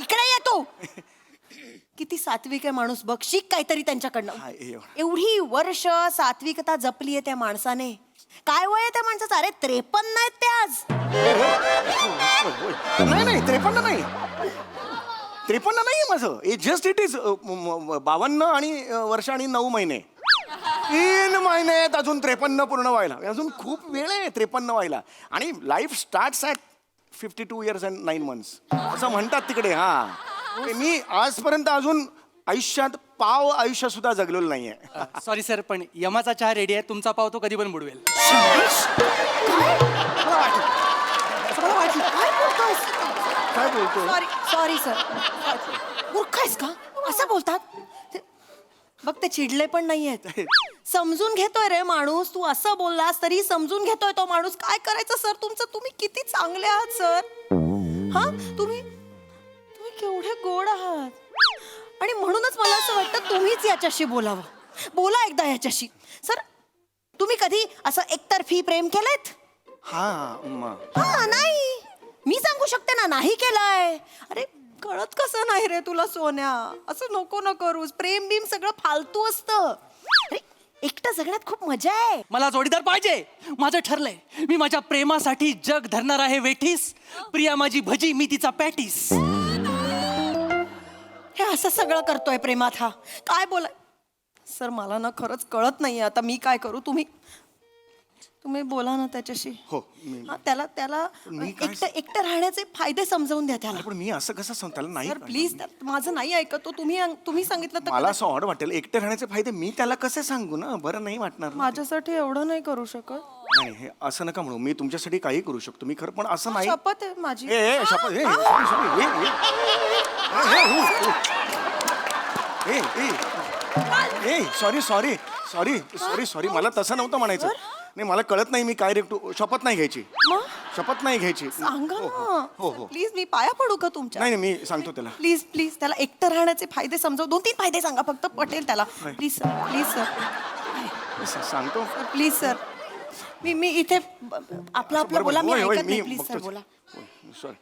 इकडे येतो. किती सात्विक आहे माणूस बघ, शिक काहीतरी त्यांच्याकडनं. एवढी वर्ष सात्विकता जपली आहे त्या माणसाने. काय वय आहे त्या माणसाचं? अरे 53 आहेत ते आज. नाही 53 नाही, 53 नाहीये माझं. जस्ट इट इज 52 वर्ष आणि 9 महिने. 3 महिने आहेत अजून 53 पूर्ण व्हायला. अजून खूप वेळ आहे 53 व्हायला. आणि life starts at 52 years and 9 months असं म्हणतात तिकडे. हा, मी आजपर्यंत अजून आयुष्यात पाव आयुष्य सुद्धा जगलेलं नाहीये. सॉरी सर, पण यमाचा चहा रेडी आहे, तुमचा पाव तो कधी पण बुडवेल. काय बोलतो? Sorry sir. मूर्ख आहेस का? असं बोलतात? बघ ते चिडले पण नाहीयेत. समजून घेतोय रे माणूस. तू असं बोललास तरी समजून घेतोय तो माणूस. काय करायचं सर तुमचं? तुम्ही किती चांगले आहात सर. हा, तुम्ही केवढे गोड आहात. आणि म्हणूनच मला असं वाटतं तुम्हीच याच्याशी बोलावं. बोला एकदा याच्याशी. सर तुम्ही कधी असं एकतर्फी प्रेम केलंत? हा नाही, मी सांगू शकते ना, नाही केलंय. अरे कळत कसं नाही रे तुला सोन्या? असं नको न करूस. प्रेम बिम सगळं फालतू असतं. अरे एकटं जगण्यात खूप मजा आहे. मला जोडीदार पाहिजे. माझं ठरलंय, मी माझ्या प्रेमासाठी जग धरणार आहे वेठीस. प्रिया माझी भजी, मी तिचा पॅटीस. हे असं सगळं करतोय प्रेमात हा. काय बोलाय सर? मला ना खरंच कळत नाहीये आता मी काय करू. तुम्ही बोला ना त्याच्याशी. हो. हा, त्याला एकटं राहण्याचे फायदे समजावून द्या त्याला. पण मी असं कसं सांगताल? नाही सर प्लीज, माझं नाही ऐकत. तुम्ही सांगितलं तर मला असं ऑड वाटेल. एकटे राहण्याचे फायदे मी त्याला कसे सांगू ना? बरं नाही वाटणार. माझ्यासाठी एवढं नाही करू शकत. नाही हे असं नका म्हणू, मी तुमच्यासाठी काही करू शकतो, मी खरं, पण असं नाही. शपथ आहे माझी. शपथ sorry sorry sorry sorry sorry मला तसं नव्हतं म्हणायचं. नाही मला कळत नाही मी काय रेक्टू. शपथ नाही घ्यायची, शपथ नाही घ्यायची. सांगा हो ना प्लीज, मी पाया पडू का तुमच्या? नाही नाही मी सांगतो त्याला. प्लीज प्लीज त्याला एकटं राहण्याचे फायदे समजाव. 2-3 फायदे सांगा फक्त, पटेल त्याला. प्लीज सर, प्लीज सर, सांगतो. Please sir. मी इथे आपलं बोला, मी ऐकत नाही. प्लीज सर बोला. सॉरी.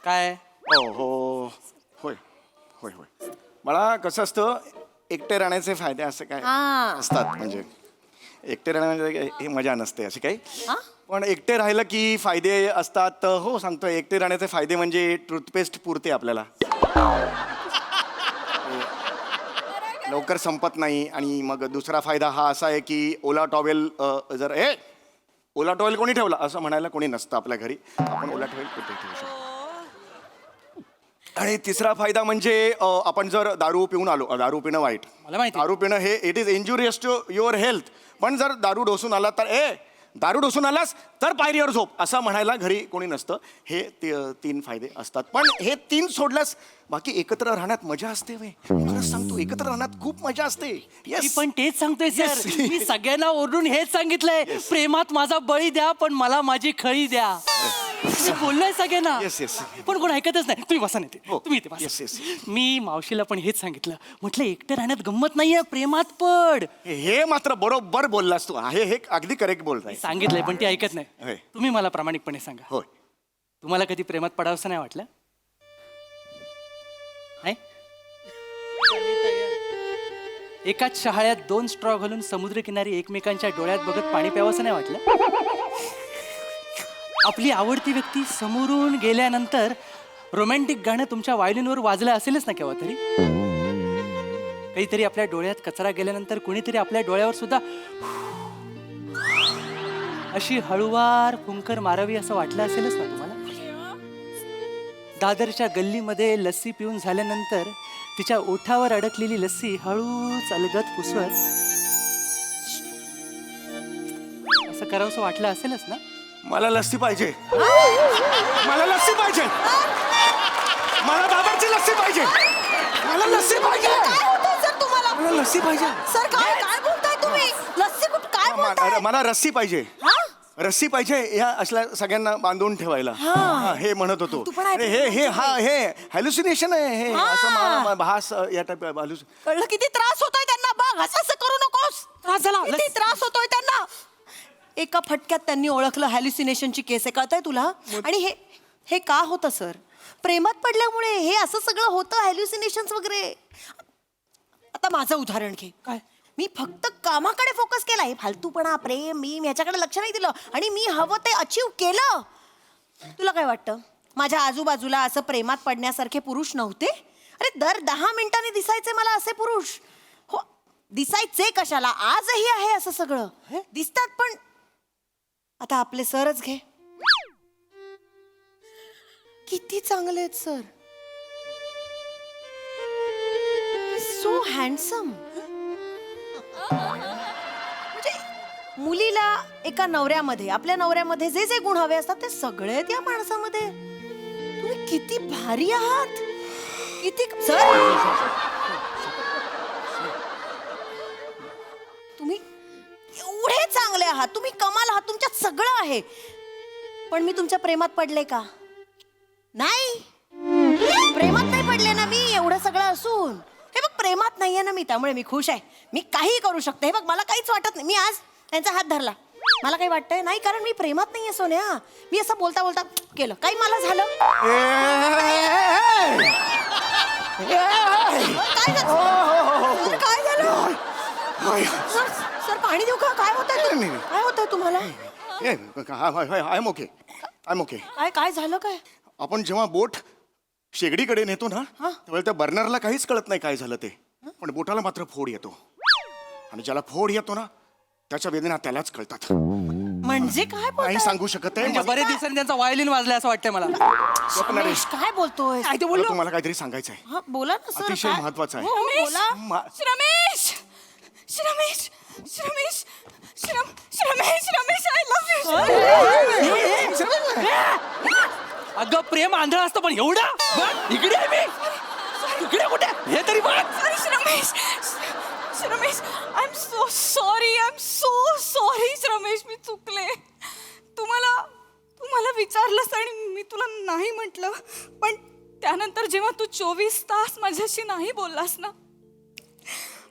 काय हो हो होय होय होय. मला कसं असतं, एकटे राहण्याचे फायदे असं काय असतात, म्हणजे एकटे राहण्याचे हे मजा नसते अशी काही, पण एकटे राहिलं की फायदे असतात. हो सांगतो, एकटे राहण्याचे फायदे म्हणजे टूथपेस्ट पुरते आपल्याला, लवकर संपत नाही. आणि मग दुसरा फायदा हा असा आहे की ओला टॉवेल जर ओला टॉवेल कोणी ठेवला असं म्हणायला कोणी नसतं आपल्या घरी, आपण ओला टॉवेल कुठे ठेवू शकतो. आणि तिसरा फायदा म्हणजे आपण जर दारू पिऊन आलो, दारू पिणं वाईट, मला माहिती. दारू पिणं हे it is injurious to your health. पण जर दारू डोसून आला तर दारू डोसून आलास तर पायरीवर झोप असं म्हणायला घरी कोणी नसतं. हे 3 फायदे असतात. पण हे 3 सोडल्यास बाकी एकत्र राहण्यात मजा असते. खरंच सांगतो, एकत्र राहण्यात खूप मजा असते. मी पण तेच सांगतोय सर. Yes. मी सगळ्यांना ओरडून हेच सांगितलंय, प्रेमात माझा बळी द्या पण मला माझी खळी द्या. मी बोललोय सगळ्यांना, Yes, yes. पण कोण ऐकतच नाही. तुम्ही बसा नाही, हो. तुम्ही इथे Yes, yes. बसा. मी मावशीला पण हेच सांगितलं, म्हटलं एकटं राहण्यात गंमत नाहीये, प्रेमात पड. हे मात्र बरोबर बोललास तू. हे अगदी करेक्ट बोलताय. सांगितलंय पण ती ऐकत होय. नाही. तुम्ही मला प्रामाणिकपणे सांगा, होय. तुम्हाला कधी प्रेमात पडावंसं नाही वाटलं? आहे? एकाच शहाळ्यात 2 स्ट्रॉ घालून समुद्रकिनारी एकमेकांच्या डोळ्यात बघत पाणी प्यावंसं नाही वाटलं? आपली आवडती व्यक्ती समोरून गेल्यानंतर रोमॅन्टिक गाणं तुमच्या वायलिनवर वाजलं असेलच ना केव्हा तरी? काहीतरी आपल्या डोळ्यात कचरा गेल्यानंतर कोणीतरी आपल्या डोळ्यावर सुद्धा अशी हळुवार फुंकर मारावी असं वाटलं असेलच ना तुम्हाला? दादरच्या गल्लीमध्ये लस्सी पिऊन झाल्यानंतर तिच्या ओठावर अडकलेली लस्सी हळूच अलगद पुसवत असं करावंसं वाटलं असेलच ना? मला लस्सी पाहिजे, मला लस्सी पाहिजे, मला बाबाची लस्सी पाहिजे, मला लस्सी पाहिजे. सर तुम्हाला मला लस्सी पाहिजे. सर काय बोलताय तुम्ही? लस्सी काय बोलताय? मला रस्सी पाहिजे, रस्सी पाहिजे या असल्या सगळ्यांना बांधून ठेवायला. हे म्हणत होतो. तू पण ऐक. हे हॅल्युसिनेशन आहे, हे असं भास या टाईप. कळलं किती त्रास होतोय त्यांना? बघ, असं करू नकोस. त्रास झाला. किती त्रास होतोय त्यांना. एका फटक्यात त्यांनी ओळखलं हॅल्युसिनेशनची केस आहे. कळतंय तुला? आणि हे का होतं सर? प्रेमात पडल्यामुळे हे असं सगळं होतं, हॅल्युसिनेशन्स वगैरे. आता माझं उदाहरण घे. काय? मी फक्त कामाकडे फोकस केला. हे फालतूपणा, प्रेम, मी याच्याकडे लक्ष नाही दिलं आणि मी हवं ते अचीव केलं. तुला काय वाटतं, माझ्या आजूबाजूला असं प्रेमात पडण्यासारखे पुरुष नव्हते? अरे दर 10 मिनिटांनी दिसायचे मला असे पुरुष. हो, दिसायचे कशाला, आजही आहे असं सगळं दिसतात. पण आता आपले सरच घे, किती चांगले आहेत सर. So handsome. म्हणजे मुलीला एका नवऱ्यामध्ये, आपल्या नवऱ्यामध्ये जे जे गुण हवे असतात ते सगळे आहेत या माणसामध्ये. तुम्ही किती भारी आहात, किती सर. तुम्ही एवढे चांगले आहात, तुम्ही कमाल आहात, तुमच्यात सगळं आहे. पण मी तुमच्या प्रेमात पडले का? नाही, प्रेमात नाही पडले ना मी, एवढं सगळं असून. हे बघ, प्रेमात नाहीये ना मी, त्यामुळे मी खुश आहे. मी काही करू शकते. हे बघ, मला काहीच वाटत नाही. मी आज त्यांचा हात धरला, मला काही वाटतंय नाही, कारण मी प्रेमात नाहीये सोन्या. मी असं बोलता बोलता केलं, काही मला झालं. काय झालं? सर पाणी देऊ का? काय होतंय तुम्हाला? I am okay, I am okay. काय झालं? काय आपण जेव्हा बोट शेगडीकडे नेतो ना, तेव्हा त्या बर्नरला काहीच कळत नाही काय झालं ते, पण बोटाला मात्र फोड येतो. आणि ज्याला फोड येतो ना, त्याच्या वेदना त्यालाच कळतात. म्हणजे काय नाही सांगू शकत आहे. बरेच दिवसांनी त्यांचा वायलिन वाजलाय असं वाटतंय मला. रमेश, काय बोलतोय? मला तुम्हाला काहीतरी सांगायचं आहे, बोला ना सर. अतिशय महत्वाचं आहे. बोला. Ramesh, Ramesh, श्रमेश I love you. अगं प्रेम आंधळ असतं पण एवढा बघ, इकडे आहे मी, इकडे कुठे हे तरी बघ. श्रमेश आय एम सो सॉरी श्रमेश, मी चुकले. तुम्हाला विचारलंस आणि मी तुला नाही म्हटलं, पण त्यानंतर जेव्हा तू 24 तास माझ्याशी नाही बोललास ना,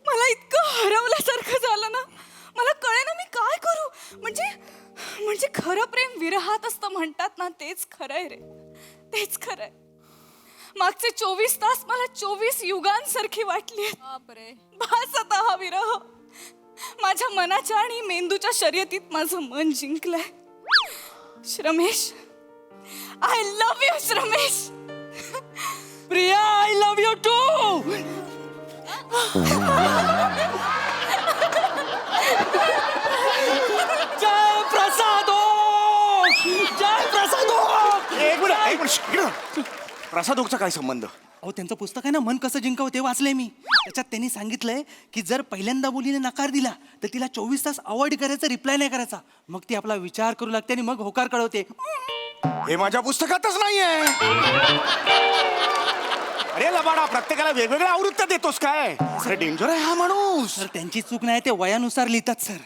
मला इतकं हरवल्यासारखं झालं ना. मला कळेना मी काय करू. म्हणजे खरं प्रेम विरहात असतं म्हणतात ना, तेच खरंय रे, तेच खरंय. मागचे 24 तास मला 24 युगांसारखी वाटली. बापरे. बस आता हा विरह. माझ्या मनाच्या आणि मेंदूच्या शर्यतीत माझं मन जिंकलंय. Shramesh I love you Shramesh. Priya I love you too. Jay Prasad Oak, Jay Prasad Oak. एक मिनिट प्रसाद ओकचा काय संबंध? अहो त्यांचं पुस्तक आहे ना मन कसं जिंकावं, ते वाचलंय मी. त्याच्यात त्यांनी सांगितलंय की जर पहिल्यांदा मुलीने नकार दिला तर तिला 24 तास अवॉइड करायचा, रिप्लाय नाही करायचा. मग ती आपला विचार करू लागते आणि मग होकार कळवते. हे माझ्या पुस्तकातच नाहीये. अरे लबाडा, प्रत्येकाला वेगवेगळ्या आवृत्त्या देतोस काय? अरे डेंजर आहे हा माणूस. सर त्यांची चूक नाही, ते वयानुसार लिहितात सर.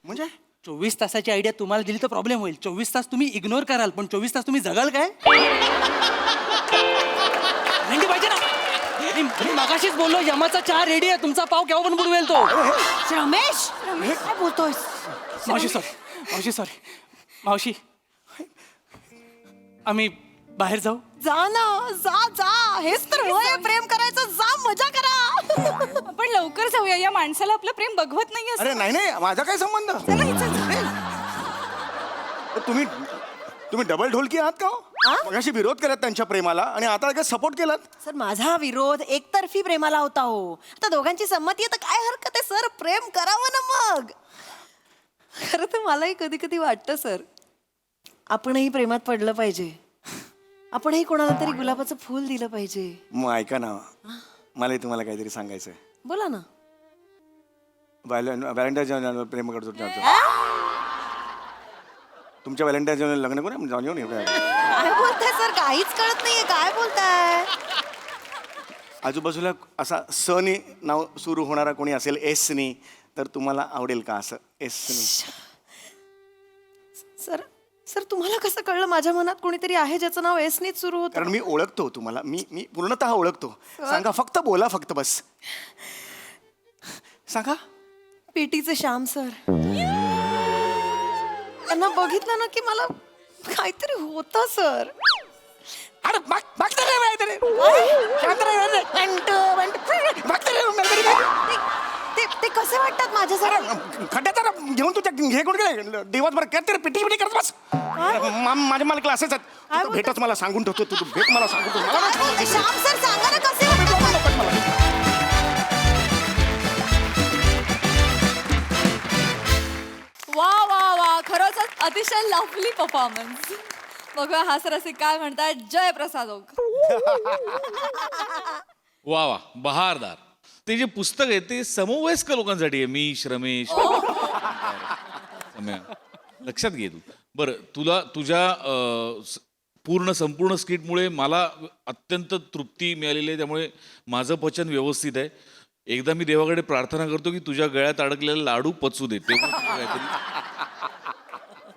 म्हणजे 24 तासाची आयडिया तुम्हाला दिली तर प्रॉब्लेम होईल. 24 तास तुम्ही इग्नोर कराल, पण 24 तास तुम्ही जगाल काय? मेंढी पाहिजे ना. मी मगाशीच बोललो यमाचा चहा रेडी आहे, तुमचा पाव केव्हा पण बुडवेल तो. रमेश काय बोलतोय? मावशी मावशी आम्ही बाहेर जाऊ. जा ना, जा. हेच तर वय आहे प्रेम करायचं. जा, मजा करा. आपण लवकर जाऊया. या माणसाला आपलं प्रेम बघवत नाही. अरे नाही माझा काय संबंध? तुम्ही डबल ढोलकी आहात का? मगाशी विरोध केलात त्यांच्या प्रेमाला आणि आता काय सपोर्ट केलात? सर माझा विरोध एकतर्फी प्रेमाला होता हो. आता दोघांची संमती आहे तर काय हरकत आहे सर, प्रेम करावं ना मग. खरं तर मलाही कधी कधी वाटतं सर, आपणही प्रेमात पडलं पाहिजे. आपणही कोणाला तरी गुलाबाचं फूल दिलं पाहिजे. मग ऐका ना, मला तुम्हाला काहीतरी सांगायचंय. बोला ना. व्हॅलेंटाईन प्रेम करतो तुमच्या व्हॅलेंटाईन लग्न करू जाऊन येऊन. काय बोलताय सर, काहीच कळत नाहीये. काय बोलताय? आजूबाजूला असा सनी नाव सुरू होणारा कोणी असेल, एसनी, तर तुम्हाला आवडेल का असं एसनी? सर तुम्हाला कसं कळलं माझ्या मनात कोणीतरी आहे ज्याचं नाव एसनीच सुरू होतं? कारण मी ओळखतो तुम्हाला. मी पूर्णतः ओळखतो. सांगा, फक्त बोला, फक्त बस सांगा. पीटीचे श्याम सर. त्यांना बघितलं ना की मला काहीतरी होतं सर. अरे ते कसे वाटतात माझ्यासाठी? खड्ड्यात घेऊन तुझ्या हे कोण काय दिवसभर काय पिटी पिटी करत बस. माझ्या मला क्लासेस आहेत, भेटच मला सांगून ठेवतो. तू भेट मला सांगून ठेवतो. श्याम सर सांगा ना कसे वाटतात? वा खरंच अतिशय लवली परफॉर्मन्स. बघूया हा सर असे काय म्हणतात. जय प्रसाद ओक. वा बहारदार. ते जे पुस्तक आहे ते समवयस्क लोकांसाठी आहे. मी श्रमेश सम्या. लक्षात घे तू. बरं, तुला तुझ्या संपूर्ण स्किटमुळे मला अत्यंत तृप्ती मिळालेली आहे. त्यामुळे माझं पचन व्यवस्थित आहे. एकदा मी देवाकडे प्रार्थना करतो की तुझ्या गळ्यात अडकलेला लाडू पचू दे, तेव्हा काहीतरी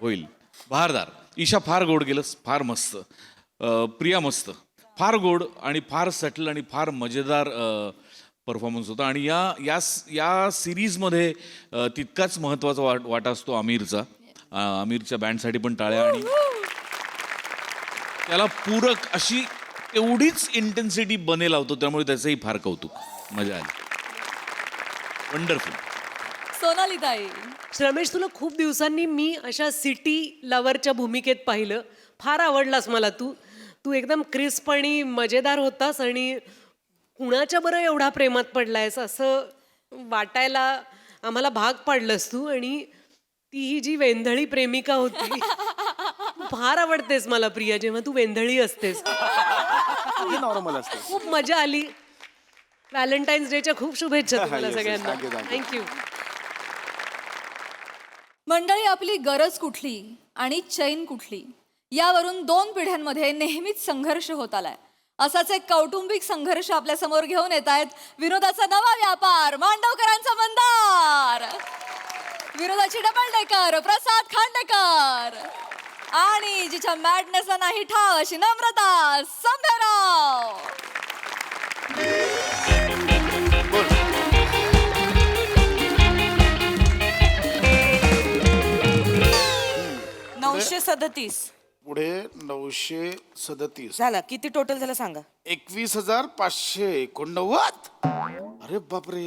होईल. बहारदार. ईशा फार गोड गेलंस, फार मस्त. प्रिया मस्त, फार गोड आणि फार सटल आणि फार मजेदार परफॉर्मन्स होता. आणि या सिरीजमध्ये तितकाच महत्त्वाचा वाटा असतो आमिरचा. आमिरच्या बँडसाठी पण टाळ्या. आणि त्याला पूरक अशी एवढीच इंटेन्सिटी बने लावतो, त्यामुळे त्याचंही फार कौतुक. मजा आली. वंडरफुल. सोनाली ताई. श्रमेश, तुला खूप दिवसांनी मी अशा सिटी लवरच्या भूमिकेत पाहिलं. फार आवडलास मला. तू एकदम क्रिस्प आणि मजेदार होतास आणि कुणाच्या बरं एवढा प्रेमात पडलायस असं वाटायला आम्हाला भाग पाडलंस तू. आणि ती ही जी वेंधळी प्रेमिका होती, फार आवडतेस मला प्रिया जेव्हा तू वेंधळी असतेस. नॉर्मल असते. खूप मजा आली. व्हॅलेंटाईन्स डेच्या खूप शुभेच्छा तुम्हाला सगळ्यांना. थँक्यू. मंडळी, आपली गरज कुठली आणि चैन कुठली यावरून 2 पिढ्यांमध्ये नेहमीच संघर्ष होत आलाय. असाच एक कौटुंबिक संघर्ष आपल्या समोर घेऊन येत आहेत विनोदाचा नवा व्यापार, मांडवकरांचा मंदार, विनोदाची डबल डेकर, प्रसाद खांडेकर, आणि जिच्या मॅडनेसला नाही ठाव अशी नम्रता संभेराव. 937 पुढे 937 झाला. किती टोटल झालं सांगा. 21,589. अरे बापरे.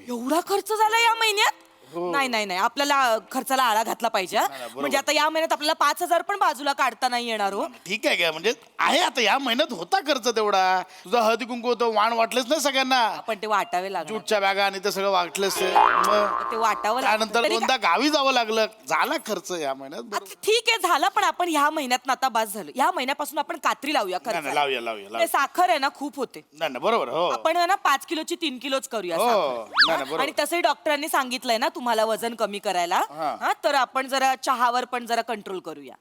एवढा खर्च झाला या महिन्यात? नाही नाही नाही, आपल्याला खर्चाला आळा घातला पाहिजे हा. म्हणजे आता या महिन्यात आपल्याला 5,000 पण बाजूला काढता नाही येणार हो. ठीक आहे काय, म्हणजे आहे आता या महिन्यात होता खर्च तेवढा. तुझा हळदी कुंकू होतं, वाण वाटलेच नाही सगळ्यांना, पण ते वाटावे लागणार. जूटच्या बॅगा आणि ते सगळं वाटलेच. मग ते वाटावं त्यानंतर तरी दोनदा गावी जावं लागलं. झाला खर्च या महिन्यात. आता ठीक आहे झाला, पण आपण ह्या महिन्यात आता बास झालं. या महिन्यापासून आपण कात्री लावूया नाही, नाही, खर्च. लावूया लावूया ते लावूया. साखर आहे ना खूप होते. नाही नाही, बरोबर. हो आपण आहे ना 5 किलोची 3 किलोच करूया हो, साखर. नाही, नाही, बरोबर. आणि तसंही डॉक्टरांनी सांगितलंय ना तुम्हाला वजन कमी करायला. हा, तर आपण जरा चहावर पण जरा कंट्रोल करूया.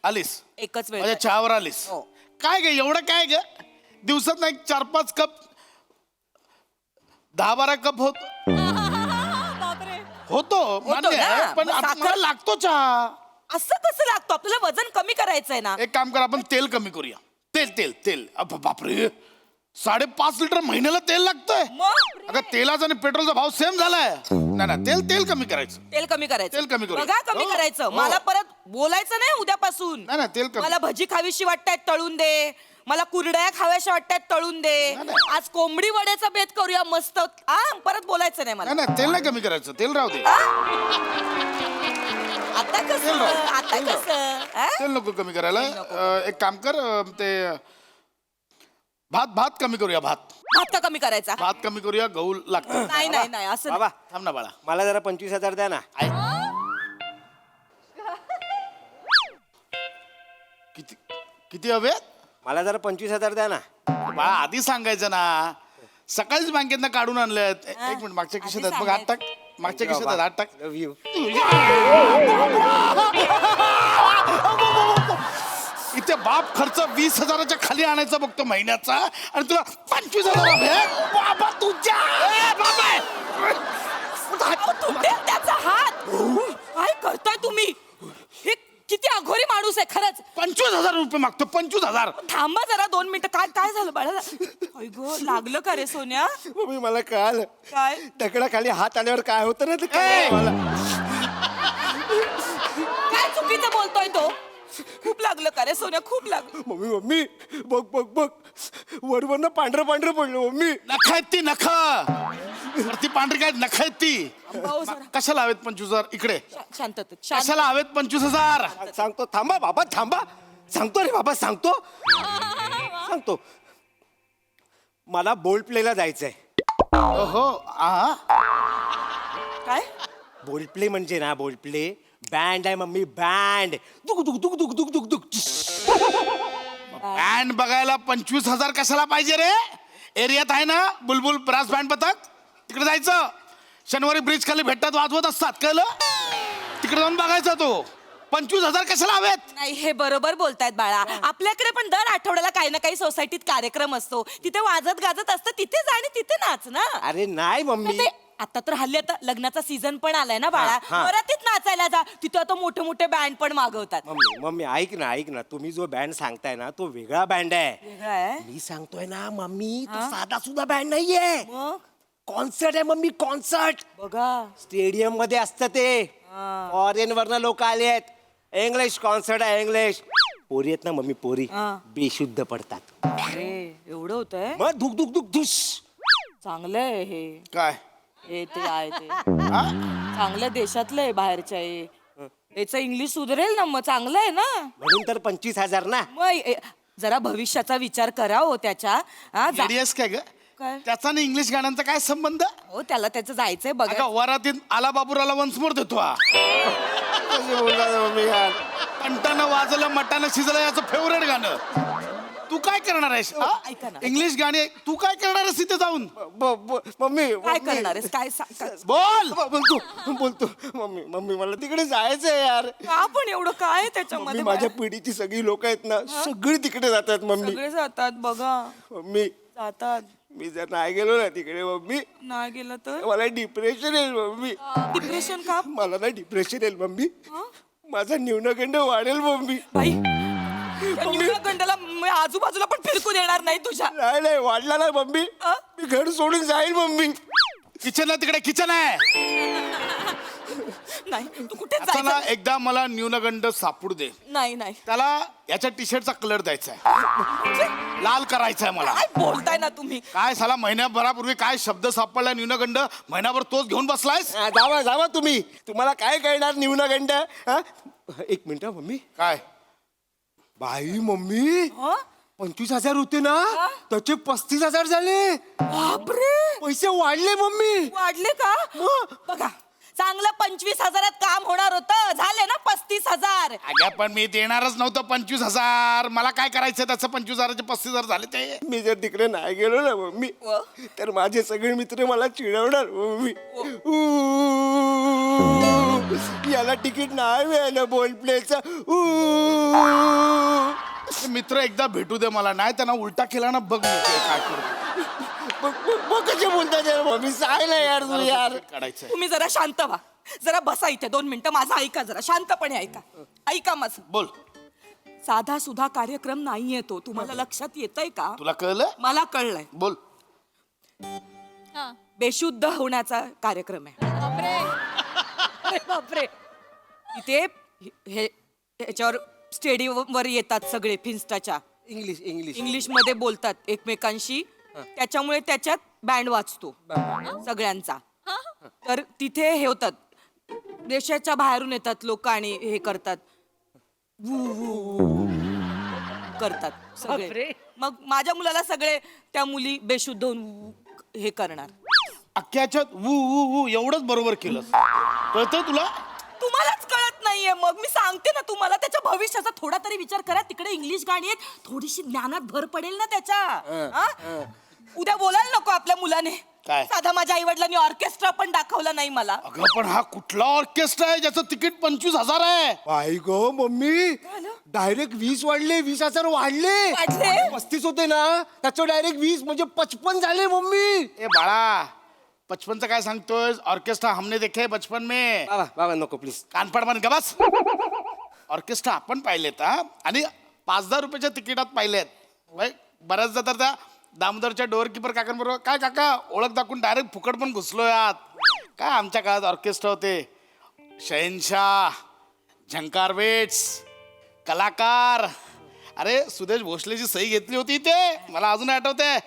आलीस एकच वेळ म्हणजे चहावर आलीस. हो. काय ग एवढं काय ग, दिवसात नाही 4-5 कप, 10-12 कप होतो मान्य ना. आहे, पण मग आता साखर- मला लागतो चहा. असं कसं लागतो, आपल्याला वजन कमी करायचंय ना. एक काम कर, आपण तेल कमी करूया. तेल तेल तेल बापरे, 5.5 लिटर महिन्याला तेल लागतंय. मग अगं तेलाचा आणि पेट्रोलचा भाव सेम झालाय. नाही ना, तेल कमी करायचं. तेल कमी करायचं. तेल कमी करूया. बघा कमी हो, करायचं. हो. मला परत बोलायचं नाही उद्यापासून. नाही, नाही, तेल कमी. मला भजी खावीशी वाटतायत तळून दे, मला कुरड्या खाव्याशा वाटतायत तळून दे, नाही, नाही. आज कोंबडी वड्याचा बेत करूया मस्त. परत बोलायचं नाही मला. नाही नाही, तेल नाही कमी करायचं, तेल राहू दे. आता कसं तेल राहू. आता तेल राहू. कसं हा? तेल नको कमी करायला. एक काम कर, ते भात कमी करूया. भात का कमी करायचा? कमी करूया, गहू लागतं. नाही नाही नाही असं नाही. बाबा थांब ना बाळा. मला जरा 25,000 द्या ना. किती किती हवे? मला जरा 25,000 द्या ना. बाळा आधी सांगायचं ना, सकाळीच बँकेतनं काढून आणलं. एक मिनिट, मागच्या खिशात आहेत बघ, हात टाक. मागच्या खिशात आहेत, हात टाक. Love you. इथे बाप खर्च 20,000च्या खाली आणायचा बघतो महिन्याचा, आणि तुला 25,000 हवे? बाबा तुझ्या अहो, तुटेल त्याचा हात. काय करताय तुम्ही? हे किती अघोरी माणूस आहे खरंच. 25,000 रुपये मागतो. 25,000. थांबा जरा 2 मिनिटं. काय काय झालं बाळा? गो लागलं का रे सोन्या? मम्मी मला कळालं. काय दगडाखाली हात आल्यावर काय होतं ना ते कळलं मला. काय चुकीचं बोलतोय तो? खूप लागलं का रे सोन्या? खूप लागलं. मम्मी बघ बघ बघ, वरवरनं पांढरं पांढरं पडलं मम्मी. नख आहेत ती, नख. ती पांढरी काय नख आहेत ती. भाऊ जरा कशाला हवेत 25,000? इकडे शांतता. कशाला हवेत 25,000? सांगतो, थांबा बाबा थांबा. सांगतो रे बाबा, सांगतो. मला बोल्ड प्लेला जायचंय. हो. काय? बोल्ड प्ले म्हणजे ना, बोल्ड प्ले बँड आहे मम्मी, बँड. दुक दुक दुक दुक दुक दुक दुक. बँड बघायला 25,000 कशाला पाहिजे रे? एरियात आहे ना बुलबुल ब्रास बँड पथक, तिकडे जायचं. शनिवारी ब्रिज खाली भेटतात, वाजवत असतात, कळलं? तिकडे जाऊन बघायचा तो. 25,000 कशाला हवेत? नाही, हे बरोबर बोलतायत बाळा. आपल्याकडे पण दर आठवड्याला काही ना काही सोसायटीत कार्यक्रम असतो, तिथे वाजत गाजत असतं, तिथे जा आणि तिथे नाच ना. अरे नाही मम्मी. ते आता तर हल्ली आता लग्नाचा सीझन पण आलाय ना बाळा, वरातीत नाचायला जा. तिथे आता मोठे मोठे बँड पण मागवतात. मम्मी ऐक ना, तुम्ही जो बँड सांगताय ना तो वेगळा बँड आहे. वेगळा आहे? मी सांगतोय ना मम्मी, तो साधा सुद्धा बँड नाहीये. मग कॉन्सर्ट आहे मम्मी, कॉन्सर्ट. बघा स्टेडियम मध्ये असतं ते. फॉरेन वरनं लोक आले आहेत. इंग्लिश कॉन्सर्ट आहे, इंग्लिश. पोरी आहेत ना मम्मी, पोरी बेशुद्ध पडतात. अरे एवढं होतंय? मग धुक धुक धुक धुस. चांगलंय हे. काय हे ते आहे ते चांगलं देशातलं आहे, बाहेरच्या आहे. याचं इंग्लिश सुधरेल ना, मग चांगलं आहे ना. म्हणून तर 25,000 ना. मग जरा भविष्याचा विचार करा हो त्याच्या. रेडियस काय ग? काय? त्याचा आणि इंग्लिश गाण्यांचा काय संबंध? हो त्याला त्याचं जायचंय बघा. अगं वरातीत आला बाबूराला वन्स मोर देतो हा. कंटानं वाजलं मटानं शिजलं याचं फेवरेट गाणं. तू काय करणार आहेस हा? ऐका ना. इंग्लिश गाणी तू काय करणार आहेस तिथे जाऊन मम्मी काय करणार आहेस काय बोल बोलतो मम्मी मम्मी मला तिकडे जायचंय यार. का पण एवढं काय मम्मी त्याच्यामध्ये माझ्या पिढीची सगळी लोक आहेत ना सगळी तिकडे जातात मम्मी. सगळे जातात बघा मम्मी जातात मी जर नाही गेलो ना तिकडे मम्मी नाही गेलं तर मला डिप्रेशन येईल मम्मी. डिप्रेशन का मला ना डिप्रेशन येईल मम्मी. माझा न्यूनगंड वाढेल मम्मी. बाई गंडाला आजूबाजूला पण फिरकून येणार नाही तुझ्या. नाही नाही वाढला ना मम्मी मी घर सोडून जाईल मम्मी. किचन तिकडे किचन आहे नाही तू कुठे आता ना जायचं एकदा मला न्यूनगंड सापडू दे. नाही नाही त्याला याच्या टी शर्टचा कलर द्यायचा आहे लाल करायचा आहे मला. काय बोलताय ना तुम्ही. काय साला महिन्याभरापूर्वी काय शब्द सापडला न्यूनगंड महिनाभर तोच घेऊन बसलायस. जावा जावा तुम्ही तुम्हाला काय कळणार न्यूनगंड. एक मिनिट मम्मी. काय बाई मम्मी 25,000 होते ना त्याचे 35,000 झाले. बापरे पैसे वाढले मम्मी. वाढले का बघा चांगलं 25,000 काम होणार होतं झाले ना 35,000. अगं पण मी देणारच नव्हतं 25,000. मला काय करायचं त्याचं 25,000चे 35,000 झाले ते. मी जर तिकडे नाही गेलो ना मम्मी तर माझे सगळे मित्र मला चिडवणार मम्मी. याला तिकीट नाही मिळालं बोल प्लेचं. मित्र एकदा भेटू दे मला नाही त्यांना उलटा केला ना बघ मी काय करू. कसे बोलतात यार मम्मी सांग ना यार तू यार. काढायचं तुम्ही जरा शांत व्हा जरा बसा इथे 2 मिनिटं माझं ऐका जरा शांतपणे ऐका ऐका माझं. बोल साधा सुधा कार्यक्रम नाहीये तो तुम्हाला लक्षात येतंय का. तुला कळलं मला कळलंय बोल. बेशुद्ध होण्याचा कार्यक्रम आहे. बापरे इथे हे ह्याच्यावर स्टेडियमवर येतात सगळे फिन्स्टाच्या इंग्लिश इंग्लिश इंग्लिश मध्ये बोलतात एकमेकांशी त्याच्यामुळे त्याच्यात बँड वाजतो सगळ्यांचा. तर तिथे हे होतात देशाच्या बाहेरून येतात लोक आणि हे करतात करतात सगळे. बापरे. मग माझ्या मुलाला सगळे त्या मुली बेशुद्ध होऊन हे करणार. अख्ख्याच्यात वू वू वू एवढंच बरोबर केलं कळतंय तुला. तुम्हालाच कळत नाहीये मग मी सांगते ना तुम्हाला त्याच्या भविष्याचा थोडा तरी विचार करा. तिकडे इंग्लिश गाणी आहेत थोडीशी ज्ञानात भर पडेल ना त्याच्या. हा? उद्या बोलायला नको आपल्या मुलाने. काय? साधा माझ्या आई वडिलांनी ऑर्केस्ट्रा पण दाखवला नाही मला. अगं पण हा कुठला ऑर्केस्ट्रा आहे ज्याचं तिकीट 25,000 आहे. बाई गो मम्मी डायरेक्ट 20 वाढले 20,000 वाढले. वाढले? 35 होते ना त्याचं डायरेक्ट 20 म्हणजे 55 झाले मम्मी. ए बाळा 55चं काय सांगतोय. ऑर्केस्ट्रा हमने देखे बचपन में. बाबा बाबा नको प्लीज. कानपड बन का बस. ऑर्केस्ट्रा आपण पाहिलेत हा आणि 5,000 रुपयाच्या तिकिटात पाहिलेत. बऱ्याचदा तर त्या दामोदरच्या डोअर किपर काकांबरोबर काय काका ओळख दाखवून डायरेक्ट फुकट पण घुसलो यात. काय आमच्या काळात ऑर्केस्ट्रा होते. शहनशाह झंकार वेट्स कलाकार. अरे सुदेश भोसलेची सही घेतली होती इथे मला अजून आठवते.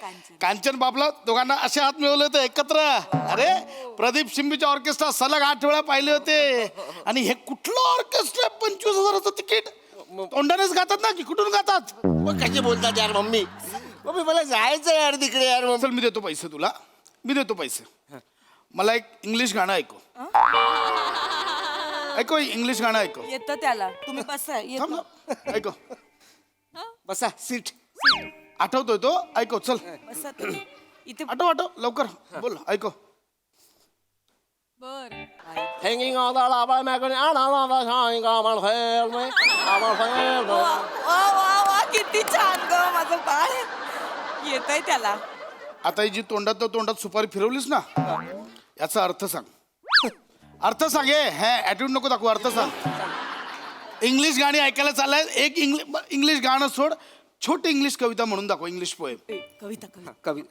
कांचन बाबला दोघांना असे हात मिळवले होते एकत्र. अरे प्रदीप शिंबीच्या ऑर्केस्ट्रा सलग 8 वेळा पाहिले होते. आणि हे कुठलं ऑर्केस्ट्रा 25,000चं तिकीट. तोंडानेच गातात ना की कुठून गातात. मग कसे बोलतात यार मम्मी. मम्मी मला जायचं यार तिकडे यार मम्मी. चल मी देतो पैसे तुला. मी देतो पैसे. मला एक इंग्लिश गाणं ऐकव. ऐकव इंग्लिश गाणं ऐकव. येतं त्याला तुम्ही बसा थांब येतं. ना. ऐकव बसा सीट. आठवतोय तो ऐकव चल. बसा तुम्ही. इथे आठव लवकर बोल ऐकव. बर Hanging on the lava magnet and on the shining on hell me. वा वा वा किती छान ग माझं बाळ. येतंय त्याला. आता ही जी तोंडात सुपारी फिरवलीस ना याचा अर्थ सांग. अर्थ सांग. हे ॲटिट्यूड नको दाखवू. अर्थ सांग. इंग्लिश गाणी ऐकायला चाललाय. एक इंग्लिश गाणं सोड छोटी इंग्लिश कविता म्हणून दाखव. English poem. कविता कविता कवी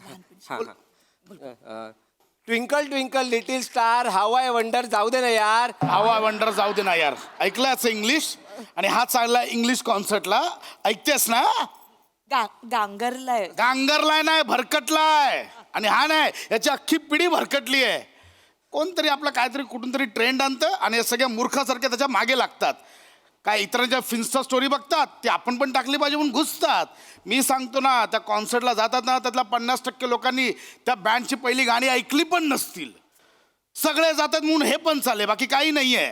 twinkle twinkle little star how I wonder. जाऊ दे ना यार. हवा वंडर जाऊ दे ना यार. ऐकलं याचं इंग्लिश. आणि हा चालला इंग्लिश कॉन्सर्टला. ऐकतेस ना. गांगरलाय गांगरलाय नाही भरकटलाय. आणि हा नाही याची अख्खी पिढी भरकटली आहे. कोणतरी आपलं काहीतरी कुठून तरी ट्रेंड आणतं आणि या सगळ्या मूर्खासारख्या त्याच्या मागे लागतात. काय इतरांच्या फिन्स्टा स्टोरी बघतात ती आपण पण टाकली पाहिजे म्हणून घुसतात. मी सांगतो ना त्या कॉन्सर्टला जातात ना त्यातल्या 50% लोकांनी त्या बँडची पहिली गाणी ऐकली पण नसतील. सगळे जातात म्हणून हे पण चालले बाकी काही नाहीये.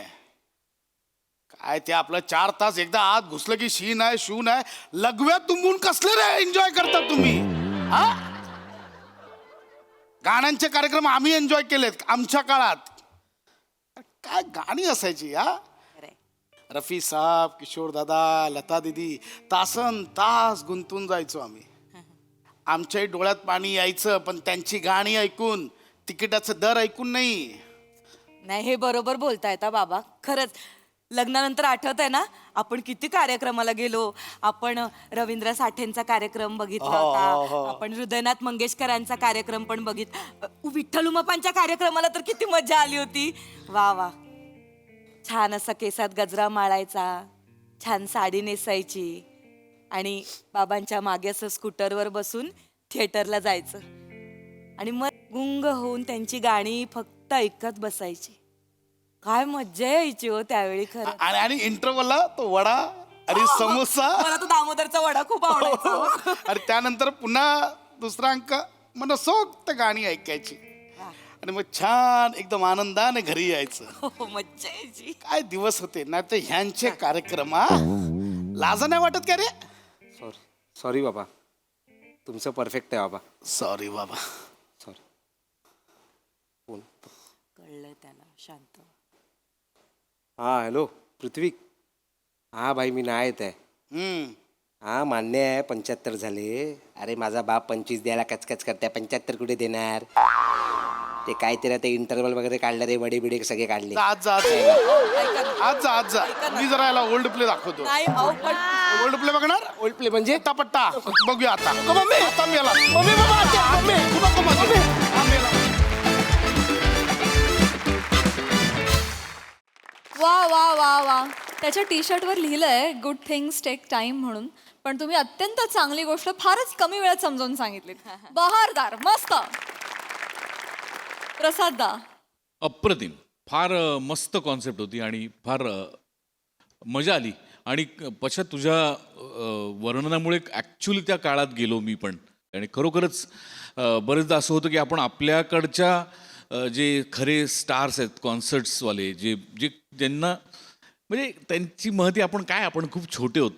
काय ते आपलं 4 तास एकदा आत घुसलं की शी नाही शू नाही लघव्यात तुंबून कसले रे एन्जॉय करता तुम्ही हा गाण्यांचे कार्यक्रम आम्ही एन्जॉय केलेत आमच्या काळात. काय गाणी असायची हा. रफी साहेब किशोर दादा लता दीदी तासन तास गुंतून जायचो आम्ही. आमच्याही डोळ्यात पाणी यायचं पण त्यांची गाणी ऐकून तिकिटाचं दर ऐकून नाही. नाही हे बरोबर बोलतायत हा बाबा. खरंच लग्नानंतर आठवत आहे ना आपण किती कार्यक्रमाला गेलो. आपण रवींद्र साठेंचा कार्यक्रम बघितला होता. आपण हृदयनाथ मंगेशकरांचा कार्यक्रम पण विठ्ठल उमापांच्या कार्यक्रमाला तर किती मजा आली होती. वा वा. छान असा केसात गजरा माळायचा, छान साडी नेसायची आणि बाबांच्या मागे असं स्कूटरवर बसून थिएटरला जायचं आणि मग गुंग होऊन त्यांची गाणी फक्त ऐकत बसायची. काय मज्जा यायची हो त्यावेळी खरं. आणि इंटरव्हलला तो वडा आणि समोसा मला तो दामोदरचा वडा खूप आवडायचा. आणि त्यानंतर पुन्हा दुसरा अंक मनसोक्त गाणी ऐकायची आणि मग छान एकदम आनंदाने घरी यायचं. हो मज्जा यायची. काय दिवस होते ना ते ह्यांचे कार्यक्रम हा. लाजा नाही वाटत का रे. सॉरी बाबा तुमचं परफेक्ट आहे बाबा. सॉरी बाबा. सॉरी. कळलं त्याला. शांत. हा हॅलो पृथ्वी. हा भाई मी नाही येत आहे. हा मान्य आहे 75 झाले. अरे माझा बाप 25 द्यायला कचकच करते. 75 कुठे देणार. ते काहीतरी ते इंटरव्हल वगैरे काढले रे वडे बिडे सगळे काढले. आज जा आज जा मी जरा याला ओल्ड प्ले दाखवतो. नाही अहो पण ओल्ड प्ले बघणार. ओल्ड प्ले म्हणजे पट्टा बघूया आता. आता मेला. नको माझे. हा मेला. वा वा वा वा. त्याच्या टी शर्टवर लिहिलंय गुड थिंग्स टेक टाइम म्हणून. पण तुम्ही अत्यंत चांगली गोष्ट फारच कमी वेळात समजावून सांगितली. बहारदार. मस्त. प्रसाद दा. अप्रतिम. फार मस्त कॉन्सेप्ट होती आणि फार मजा आली आणि पश्चात तुझ्या वर्णनामुळे ॲक्च्युली त्या काळात गेलो मी पण. आणि खरोखरच बरेचदा असं होतं की आपण आपल्याकडच्या जे खरे स्टार्स आहेत कॉन्सर्ट्सवाले जे जे ज्यांना म्हणजे त्यांची महती आपण खूप छोटे होत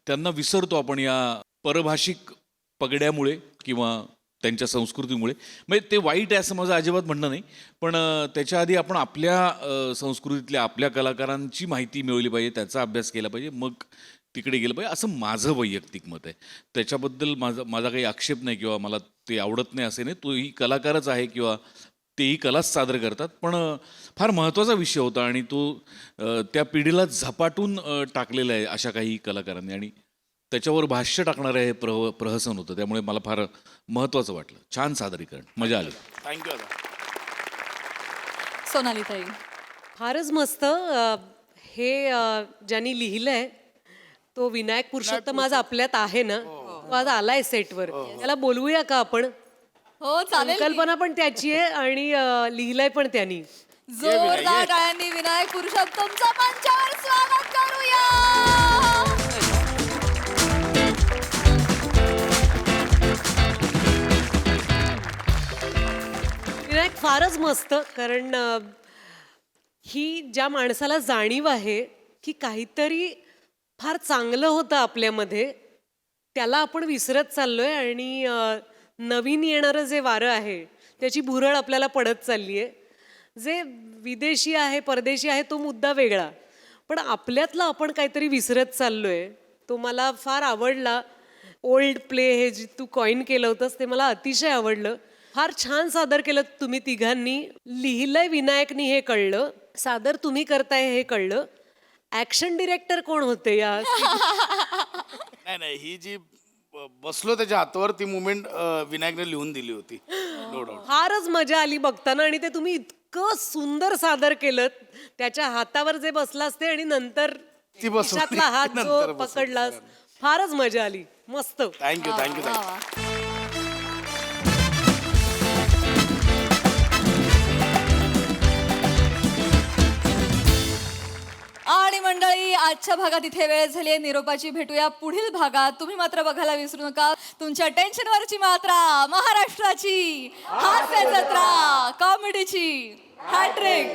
त्यांना विसरतो आपण या परभाषिक पगड्यामुळे किंवा त्यांच्या संस्कृतीमुळे. म्हणजे ते वाईट आहे असं माझं अजिबात म्हणणं नाही पण त्याच्या आधी आपण आपल्या संस्कृतीतल्या आपल्या कलाकारांची माहिती मिळवली पाहिजे त्याचा अभ्यास केला पाहिजे मग तिकडे गेलं पाहिजे असं माझं वैयक्तिक मत आहे. त्याच्याबद्दल माझा काही आक्षेप नाही किंवा मला ते आवडत नाही असे नाही. तोही कलाकारच आहे किंवा तेही कलाच सादर करतात पण फार महत्त्वाचा विषय होता आणि तो त्या पिढीला झपाटून टाकलेला आहे अशा काही कलाकारांनी आणि त्याच्यावर भाष्य टाकणारं हे प्रहसन होतं त्यामुळे मला फार महत्त्वाचं वाटलं. छान सादरीकरण. मजा आली. थँक्यू. सोनाली ताई. फारच मस्त. हे ज्यांनी लिहिलंय तो विनायक पुरुषोत्तम आज आपल्यात आहे ना. तो आज आलाय सेटवर. त्याला बोलवूया का आपण. हो चालेल. कल्पना पण त्याची आहे आणि लिहिलंय पण त्यांनी. जोरदार टाळ्यांनी विनायक पुरुषोत्तमचं मंचावर स्वागत करूया. विनायक फारच मस्त. कारण ही ज्या माणसाला जाणीव आहे की काहीतरी फार चांगलं होतं आपल्यामध्ये त्याला आपण विसरत चाललोय आणि नवीन येणारं जे वारं आहे त्याची भुरळ आपल्याला पडत चालली आहे. जे विदेशी आहे परदेशी आहे तो मुद्दा वेगळा पण आपल्यातलं आपण काहीतरी विसरत चाललोय. तो मला फार आवडला. ओल्ड प्ले हे जे तू कॉईन केलं होतंस ते मला अतिशय आवडलं. फार छान सादर केलं तुम्ही तिघांनी. लिहिलंय विनायकनी हे कळलं. सादर तुम्ही करताय हे कळलं. ऍक्शन डिरेक्टर कोण होते या. नाही ही जी बसलो त्याच्या हातावर ती मुवमेंट विनायकने लिहून दिली होती. No doubt. फारच मजा आली बघताना आणि ते तुम्ही इतकं सुंदर सादर केलं. त्याच्या हातावर जे बसलास ते आणि नंतर ती बसवली. खिशातला हात जो नंतर बसवली. पकडलास फारच मजा आली. मस्त. Thank you thank you. आणि मंडळी आजच्या भागात इथे वेळ झाली आहे निरोपाची. भेटूया पुढील भागात. तुम्ही मात्र बघायला विसरू नका तुमच्या टेन्शनवरची मात्रा महाराष्ट्राची हास्य जत्रा कॉमेडीची हॅट्रिक